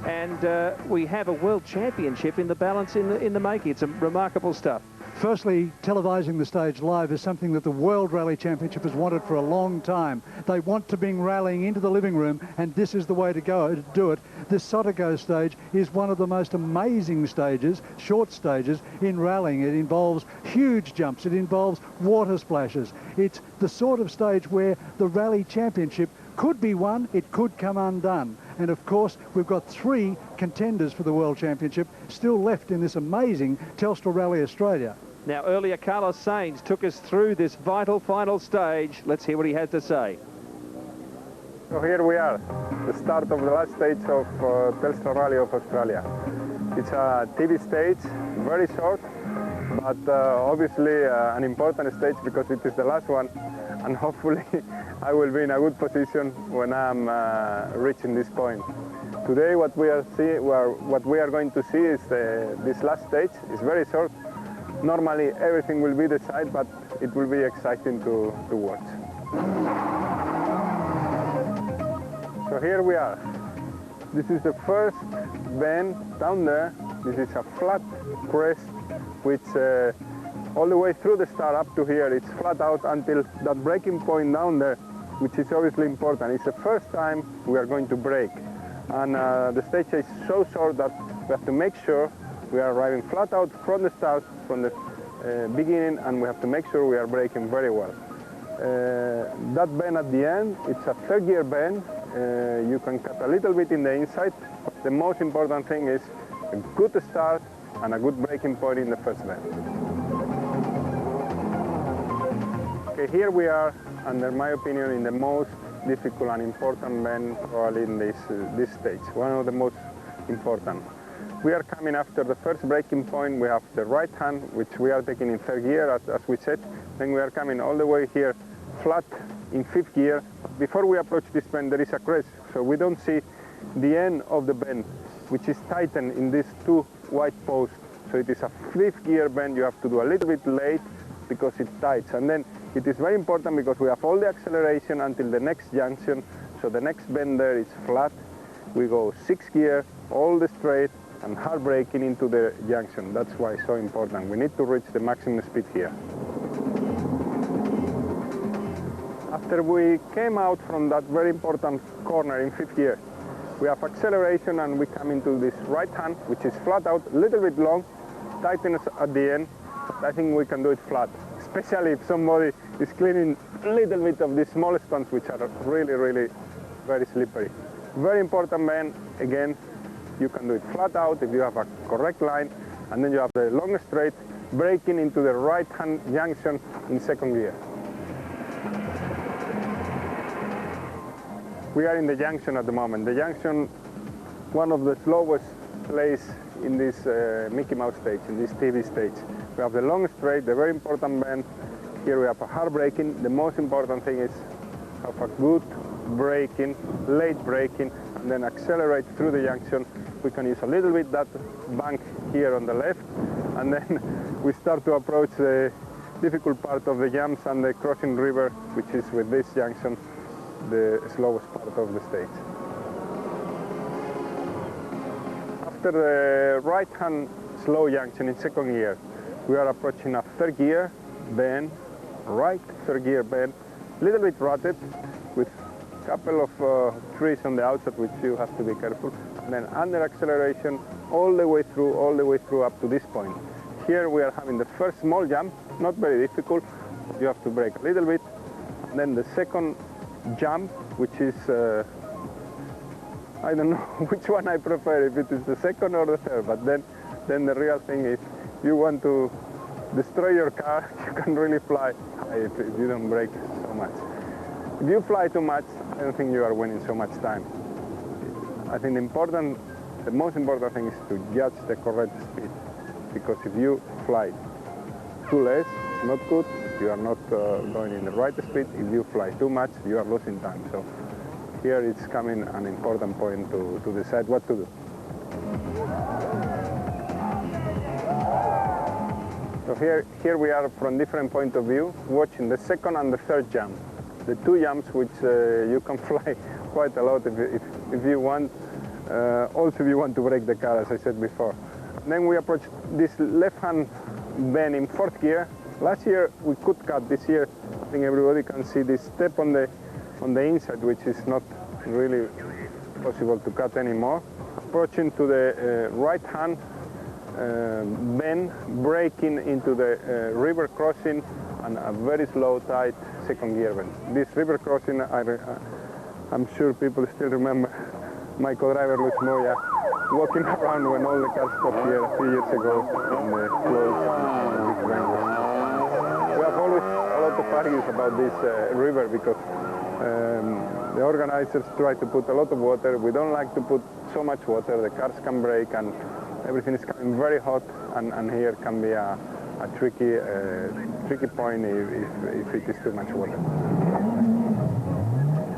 [SPEAKER 4] And we have a world championship in the balance in the making. It's remarkable stuff.
[SPEAKER 13] Firstly, televising the stage live is something that the World Rally Championship has wanted for a long time. They want to bring rallying into the living room, and this is the way to go to do it. This Sotogo stage is one of the most amazing stages, short stages, in rallying. It involves huge jumps. It involves water splashes. It's the sort of stage where the Rally Championship could be won, it could come undone. And of course, we've got 3 contenders for the World Championship still left in this amazing Telstra Rally Australia.
[SPEAKER 4] Now, earlier, Carlos Sainz took us through this vital final stage. Let's hear what he has to say.
[SPEAKER 14] So here we are, the start of the last stage of Telstra Rally of Australia. It's a TV stage, very short, but obviously an important stage because it is the last one, and hopefully I will be in a good position when I'm reaching this point. Today what we are going to see is this last stage. It's very short. Normally everything will be decided, but it will be exciting to watch. So here we are. This is the first bend down there. This is a flat crest, which all the way through the start up to here, it's flat out until that braking point down there, which is obviously important. It's the first time we are going to brake. And the stage is so short that we have to make sure we are arriving flat out from the start, from the beginning, and we have to make sure we are braking very well. That bend at the end, it's a 3rd gear bend. You can cut a little bit in the inside. The most important thing is a good start and a good braking point in the first bend. Okay, here we are, under my opinion, in the most difficult and important bend probably in this stage, one of the most important. We are coming after the first braking point. We have the right hand, which we are taking in 3rd gear, as we said. Then we are coming all the way here, flat in 5th gear. Before we approach this bend, there is a crest, so we don't see the end of the bend, which is tightened in these 2 white posts. So it is a 5th gear bend. You have to do a little bit late because it tights. And then it is very important because we have all the acceleration until the next junction. So the next bend there is flat. We go 6th gear, all the straight, and hard braking into the junction. That's why it's so important. We need to reach the maximum speed here. After we came out from that very important corner in 5th gear, we have acceleration and we come into this right hand, which is flat out, a little bit long, tightness at the end. But I think we can do it flat, especially if somebody is cleaning a little bit of these small stones, which are really, really very slippery. Very important bend, again, you can do it flat out if you have a correct line, and then you have the long straight, braking into the right-hand junction in 2nd gear. We are in the junction at the moment. The junction, one of the slowest place in this Mickey Mouse stage, in this TV stage. We have the long straight, the very important bend. Here we have a hard braking. The most important thing is have a good braking, late braking, and then accelerate through the junction. We can use a little bit that bank here on the left, and then we start to approach the difficult part of the jumps and the crossing river, which is with this junction, the slowest part of the stage. After the right-hand slow junction in second gear, we are approaching a third gear bend, right third gear bend, little bit rutted with a couple of trees on the outside which you have to be careful, and then under acceleration all the way through up to this point. Here we are having the first small jump, not very difficult, you have to brake a little bit, and then the second jump, which is I don't know which one I prefer, if it is the second or the third, but then the real thing is you want to destroy your car, you can really fly high if you don't brake so much. If you fly too much, I don't think you are winning so much time. I think the most important thing is to judge the correct speed, because if you fly too less, it's not good, you are not going in the right speed. If you fly too much, you are losing time. So here it's coming an important point to decide what to do. So here we are from different point of view, watching the second and the third jump. The two jumps which you can fly quite a lot if you want, also if you want to brake the car, as I said before. Then we approach this left-hand bend in fourth gear. Last year we could cut, this year I think everybody can see this step on the inside, which is not really possible to cut anymore. Approaching to the right-hand bend, braking into the river crossing, and a very slow, tight second gear bend. This river crossing, I'm sure people still remember my co-driver Luis Moya walking around when all the cars stopped here a few years ago in the closed big ranges. We have always a lot of arguments about this river, because the organizers try to put a lot of water. We don't like to put so much water. The cars can break and everything is coming very hot, and here can be a tricky point if it is too much water.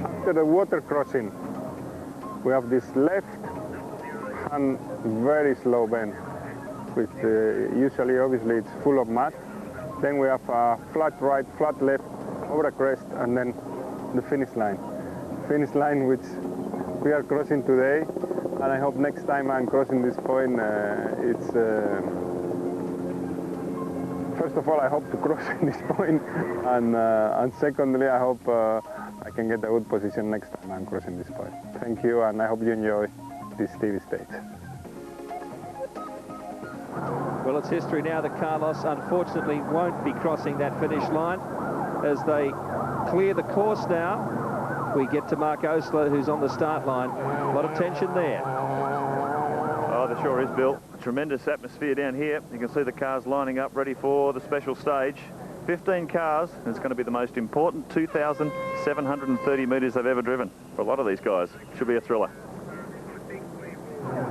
[SPEAKER 14] After the water crossing, we have this left-hand very slow bend, which usually, obviously, it's full of mud. Then we have a flat right, flat left, over a crest, and then the finish line. Finish line which we are crossing today, and I hope next time I'm crossing this point, it's... First of all, I hope to cross in this point, and secondly, I hope I can get a good position next time I'm crossing this point. Thank you, and I hope you enjoy this TV stage.
[SPEAKER 10] Well, it's history now that Carlos unfortunately won't be crossing that finish line. As they clear the course now, we get to Mark Osler, who's on the start line. A lot of tension there.
[SPEAKER 2] Oh, there sure is, Bill. Tremendous atmosphere down here. You can see the cars lining up ready for the special stage. 15 cars, and it's going to be the most important 2,730 metres they've ever driven. For a lot of these guys, should be a thriller.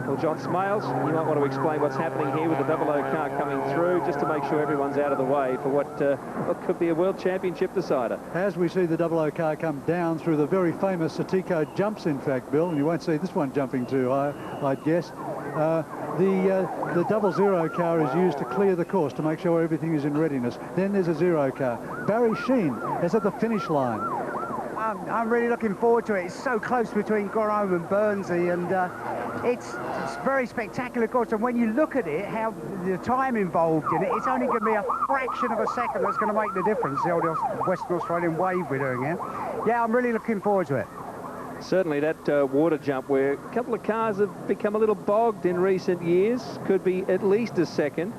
[SPEAKER 10] Well, John Smales, you might want to explain what's happening here with the 00 car coming through, just to make sure everyone's out of the way for what could be a World Championship decider.
[SPEAKER 13] As we see the 00 car come down through the very famous Satico jumps, in fact, Bill, and you won't see this one jumping too high, I'd guess. The 00 car is used to clear the course to make sure everything is in readiness. Then there's a 0 car. Barry Sheen is at the finish line.
[SPEAKER 12] I'm really looking forward to it. It's so close between Gorham and Bernsey, and it's very spectacular course. And when you look at it, how the time involved in it, it's only going to be a fraction of a second that's going to make the difference. The old Western Australian wave we're doing here. Yeah, I'm really looking forward to it.
[SPEAKER 10] Certainly that water jump, where a couple of cars have become a little bogged in recent years, could be at least a second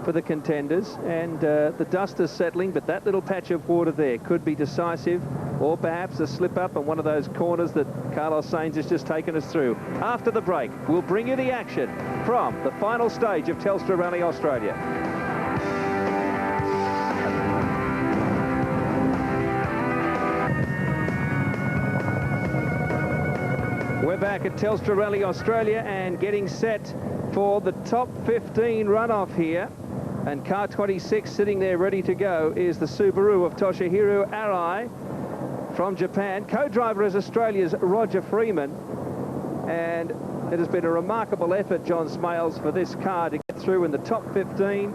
[SPEAKER 10] for the contenders, and the dust is settling, but that little patch of water there could be decisive, or perhaps a slip up on one of those corners that Carlos Sainz has just taken us through. After the break, we'll bring you the action from the final stage of Telstra Rally Australia. We're back at Telstra Rally Australia and getting set for the top 15 runoff here. And car 26 sitting there ready to go is the Subaru of Toshihiro Arai. from Japan. Co-driver is Australia's Roger Freeman. And it has been a remarkable effort, John Smales, for this car to get through in the top 15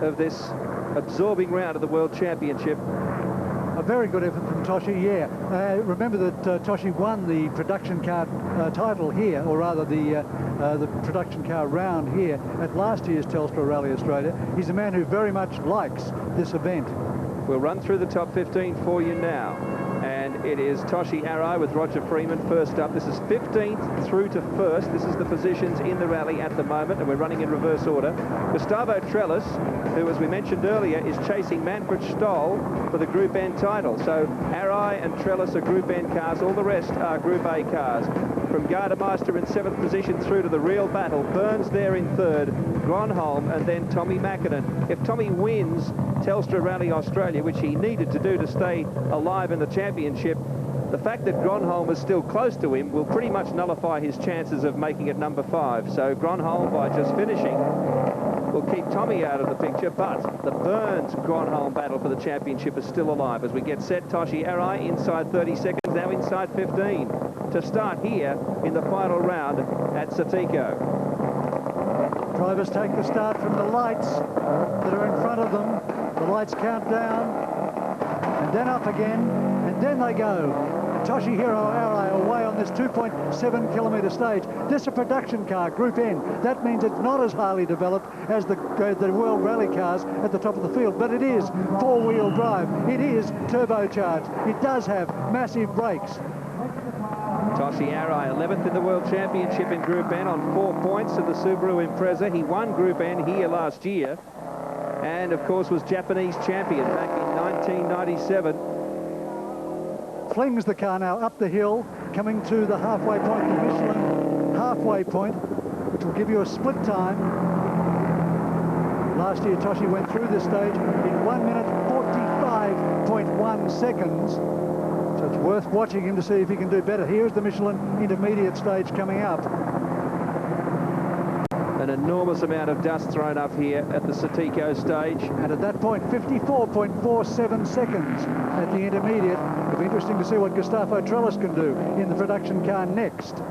[SPEAKER 10] of this absorbing round of the World Championship.
[SPEAKER 13] A very good effort from Toshi, yeah. Remember that Toshi won the production car title here, or rather the production car round here at last year's Telstra Rally Australia. He's a man who very much likes this event.
[SPEAKER 10] We'll run through the top 15 for you now. And it is Toshi Arai with Roger Freeman first up. This is 15th through to 1st. This is the positions in the rally at the moment, and we're running in reverse order. Gustavo Trellis, who, as we mentioned earlier, is chasing Manfred Stoll for the Group N title. So Arai and Trellis are Group N cars. All the rest are Group A cars. From Gardemeister in 7th position through to the real battle. Burns there in 3rd, Gronholm, and then Tommi Mkinen. If Tommy wins Telstra Rally Australia, which he needed to do to stay alive in the championship, the fact that Gronholm is still close to him will pretty much nullify his chances of making it number 5. So Gronholm, by just finishing, will keep Tommy out of the picture, but the Burns-Gronholm battle for the championship is still alive as we get set. Toshi Arai inside 30 seconds, now inside 15 to start here in the final round at Satiko.
[SPEAKER 13] Drivers take the start from the lights that are in front of them. The lights count down, and then up again, and then they go. Toshihiro Arai away on this 2.7 kilometre stage. This is a production car, Group N. That means it's not as highly developed as the World Rally cars at the top of the field, but it is four-wheel drive. It is turbocharged. It does have massive brakes.
[SPEAKER 10] Toshi Arai, 11th in the World Championship in Group N on 4 points of the Subaru Impreza. He won Group N here last year and, of course, was Japanese champion back in 1997.
[SPEAKER 13] Flings the car now up the hill, coming to the halfway point, the Michelin halfway point, which will give you a split time. Last year, Toshi went through this stage in 1 minute 45.1 seconds. So it's worth watching him to see if he can do better. Here's the Michelin intermediate stage coming up.
[SPEAKER 10] An enormous amount of dust thrown up here at the Satiko stage.
[SPEAKER 13] And at that point, 54.47 seconds at the intermediate. It'll be interesting to see what Gustavo Trellis can do in the production car next.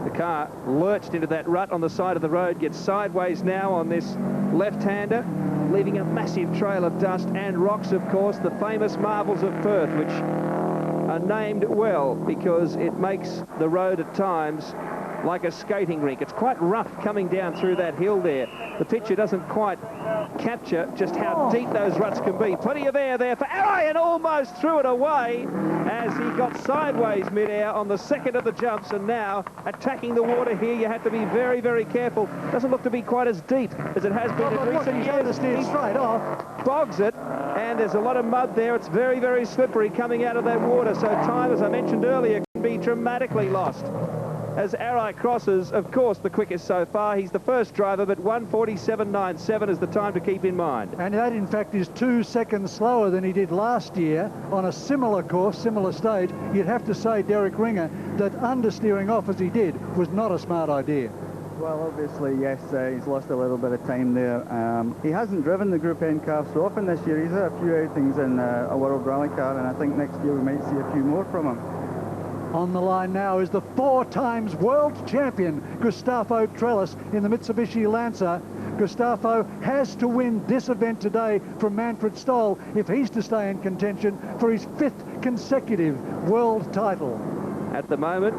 [SPEAKER 10] The car lurched into that rut on the side of the road, gets sideways now on this left-hander, leaving a massive trail of dust and rocks, of course, the famous marvels of Perth, which are named well because it makes the road at times like a skating rink. It's quite rough coming down through that hill there. The picture doesn't quite capture just how deep those ruts can be. Plenty of air there for Arai, and almost threw it away as he got sideways mid-air on the second of the jumps, and now attacking the water here. You have to be very, very careful. Doesn't look to be quite as deep as it has been in recent years. He
[SPEAKER 13] straight off.
[SPEAKER 10] Bogs it, and there's a lot of mud there. It's very, very slippery coming out of that water, so time, as I mentioned earlier, can be dramatically lost. As Arai crosses, of course, the quickest so far. He's the first driver, but 1:47.97 is the time to keep in mind.
[SPEAKER 13] And that, in fact, is 2 seconds slower than he did last year on a similar course, similar stage. You'd have to say, Derek Ringer, that understeering off as he did was not a smart idea.
[SPEAKER 15] Well, obviously, yes, he's lost a little bit of time there. He hasn't driven the Group N car so often this year. He's had a few outings in a World Rally car, and I think next year we might see a few more from him.
[SPEAKER 13] On the line now is the 4 times world champion, Gustavo Trellis, in the Mitsubishi Lancer. Gustavo has to win this event today from Manfred Stoll if he's to stay in contention for his 5th consecutive world title.
[SPEAKER 10] At the moment,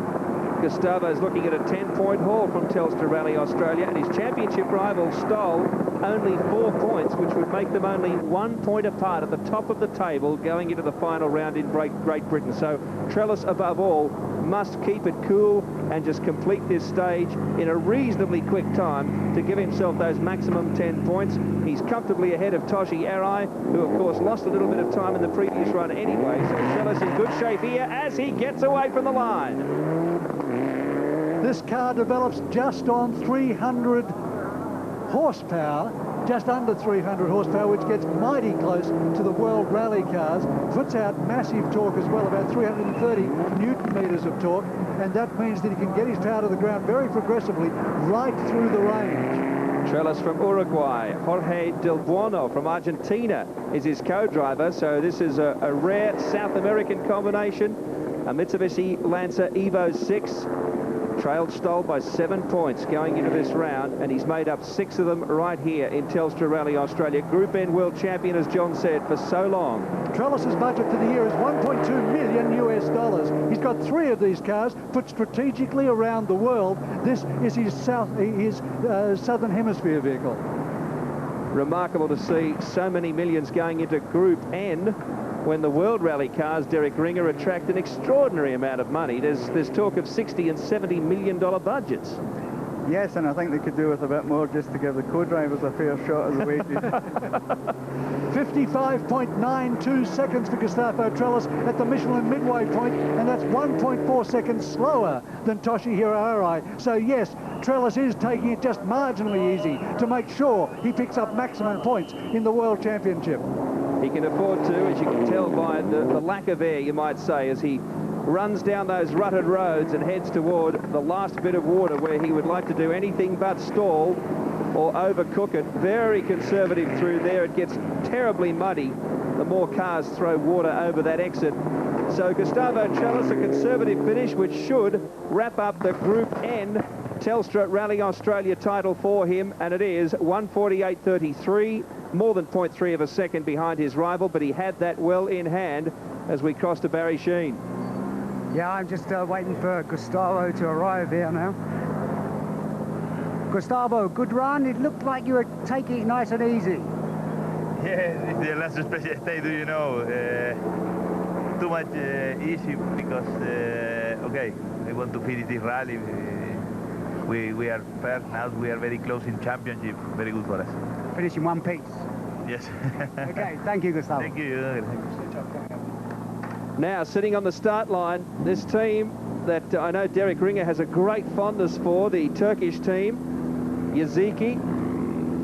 [SPEAKER 10] Gustavo's looking at a 10-point haul from Telstra Rally Australia, and his championship rival Stoll only 4 points, which would make them only 1 point apart at the top of the table going into the final round in Great Britain. So Trellis, above all, must keep it cool and just complete this stage in a reasonably quick time to give himself those maximum 10 points. He's comfortably ahead of Toshi Arai, who, of course, lost a little bit of time in the previous run anyway. So Trellis in good shape here as he gets away from the line.
[SPEAKER 13] This car develops just on 300 horsepower, just under 300 horsepower, which gets mighty close to the World Rally cars. Puts out massive torque as well, about 330 newton meters of torque, and that means that he can get his power to the ground very progressively right through the range.
[SPEAKER 10] Trellis from Uruguay. Jorge Del Buono from Argentina is his co-driver. So this is a rare South American combination. A Mitsubishi Lancer Evo 6. Trailed Stoll by 7 points going into this round, and he's made up 6 of them right here in Telstra Rally Australia. Group N world champion, as John said, for so long.
[SPEAKER 13] Trellis's budget for the year is $1.2 million US. He's got 3 of these cars put strategically around the world. This is his Southern Hemisphere vehicle.
[SPEAKER 10] Remarkable to see so many millions going into Group N, when the World Rally cars, Derek Ringer, attract an extraordinary amount of money. There's talk of $60 and $70 million budgets.
[SPEAKER 15] Yes, and I think they could do with a bit more just to give the co-drivers a fair shot of the wages.
[SPEAKER 13] 55.92 seconds for Gustavo Trellis at the Michelin midway point, and that's 1.4 seconds slower than Toshihiro Arai. So yes, Trellis is taking it just marginally easy to make sure he picks up maximum points in the World Championship.
[SPEAKER 10] He can afford to, as you can tell by the lack of air, you might say, as he runs down those rutted roads and heads toward the last bit of water where he would like to do anything but stall or overcook it. Very conservative through there. It gets terribly muddy the more cars throw water over that exit. So Gustavo Trellis, a conservative finish, which should wrap up the Group N Telstra Rally Australia title for him, and it is 1:48.33, more than 0.3 of a second behind his rival, but he had that well in hand as we cross to Barry Sheen.
[SPEAKER 12] Yeah, I'm just waiting for Gustavo to arrive here now. Gustavo, good run. It looked like you were taking it nice and easy.
[SPEAKER 16] Yeah, the last special stage, you know, too much easy because, okay, I want to finish this rally. We are first now, we are very close in championship, very good for us.
[SPEAKER 12] Finishing one piece.
[SPEAKER 16] Yes.
[SPEAKER 12] Okay, thank you, Gustavo.
[SPEAKER 16] Thank you.
[SPEAKER 10] Now, sitting on the start line, this team that I know Derek Ringer has a great fondness for, the Turkish team, Yaziki,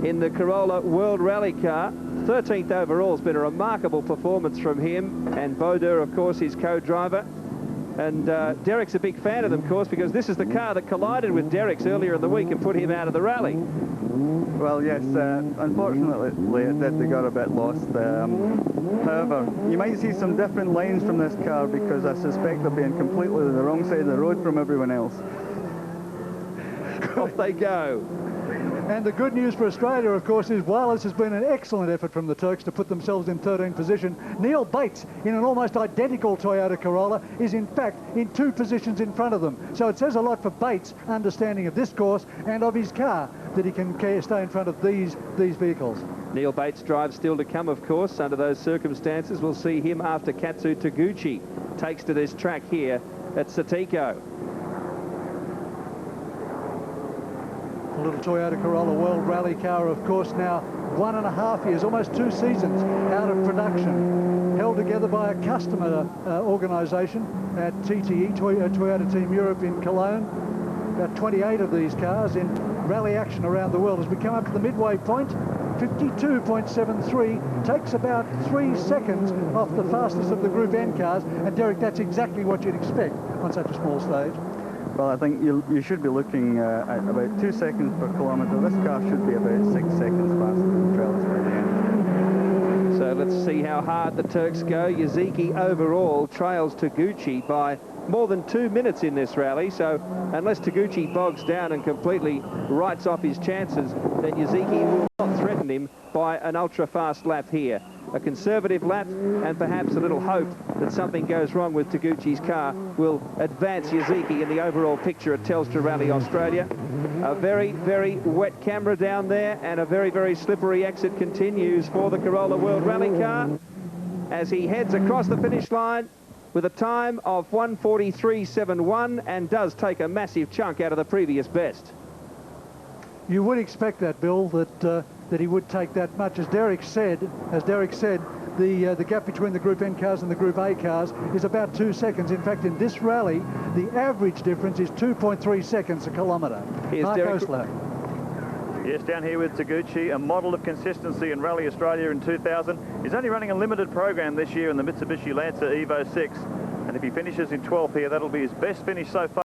[SPEAKER 10] in the Corolla World Rally car. 13th overall has been a remarkable performance from him, and Bodur, of course, his co-driver. And Derek's a big fan of them, of course, because this is the car that collided with Derek's earlier in the week and put him out of the rally.
[SPEAKER 15] Well, yes, unfortunately they got a bit lost. However, you might see some different lines from this car because I suspect they're being completely on the wrong side of the road from everyone else.
[SPEAKER 10] Off they go.
[SPEAKER 13] And the good news for Australia, of course, is while this has been an excellent effort from the Turks to put themselves in 13th position, Neal Bates, in an almost identical Toyota Corolla, is in fact in 2 positions in front of them. So it says a lot for Bates' understanding of this course and of his car that he can stay in front of these vehicles.
[SPEAKER 10] Neal Bates drives still to come, of course, under those circumstances. We'll see him after Katsu Taguchi takes to this track here at Satiko.
[SPEAKER 13] A little Toyota Corolla World Rally car, of course, now 1.5 years, almost 2 seasons out of production, held together by a customer organisation at TTE, Toyota Team Europe in Cologne. About 28 of these cars in rally action around the world. As we come up to the midway point, 52.73, takes about 3 seconds off the fastest of the Group N cars, and Derek, that's exactly what you'd expect on such a small stage.
[SPEAKER 15] Well, I think you should be looking at about 2 seconds per kilometre. This car should be about 6 seconds faster than Trellis by the end.
[SPEAKER 10] So let's see how hard the Turks go. Yaziki overall trails Taguchi by more than 2 minutes in this rally. So unless Taguchi bogs down and completely writes off his chances, then Yaziki will not threaten him by an ultra-fast lap here. A conservative lap and perhaps a little hope that something goes wrong with Taguchi's car will advance Yaziki in the overall picture at Telstra Rally Australia. A very, very wet camera down there, and a very, very slippery exit continues for the Corolla World Rally car as he heads across the finish line with a time of 1:43.71 and does take a massive chunk out of the previous best.
[SPEAKER 13] You would expect that, Bill, that he would take that much. As Derek said, the gap between the Group N cars and the Group A cars is about 2 seconds. In fact, in this rally, the average difference is 2.3 seconds a kilometre.
[SPEAKER 2] Here's Derek. Yes, down here with Taguchi, a model of consistency in Rally Australia in 2000. He's only running a limited program this year in the Mitsubishi Lancer Evo 6. And if he finishes in 12th here, that'll be his best finish so far.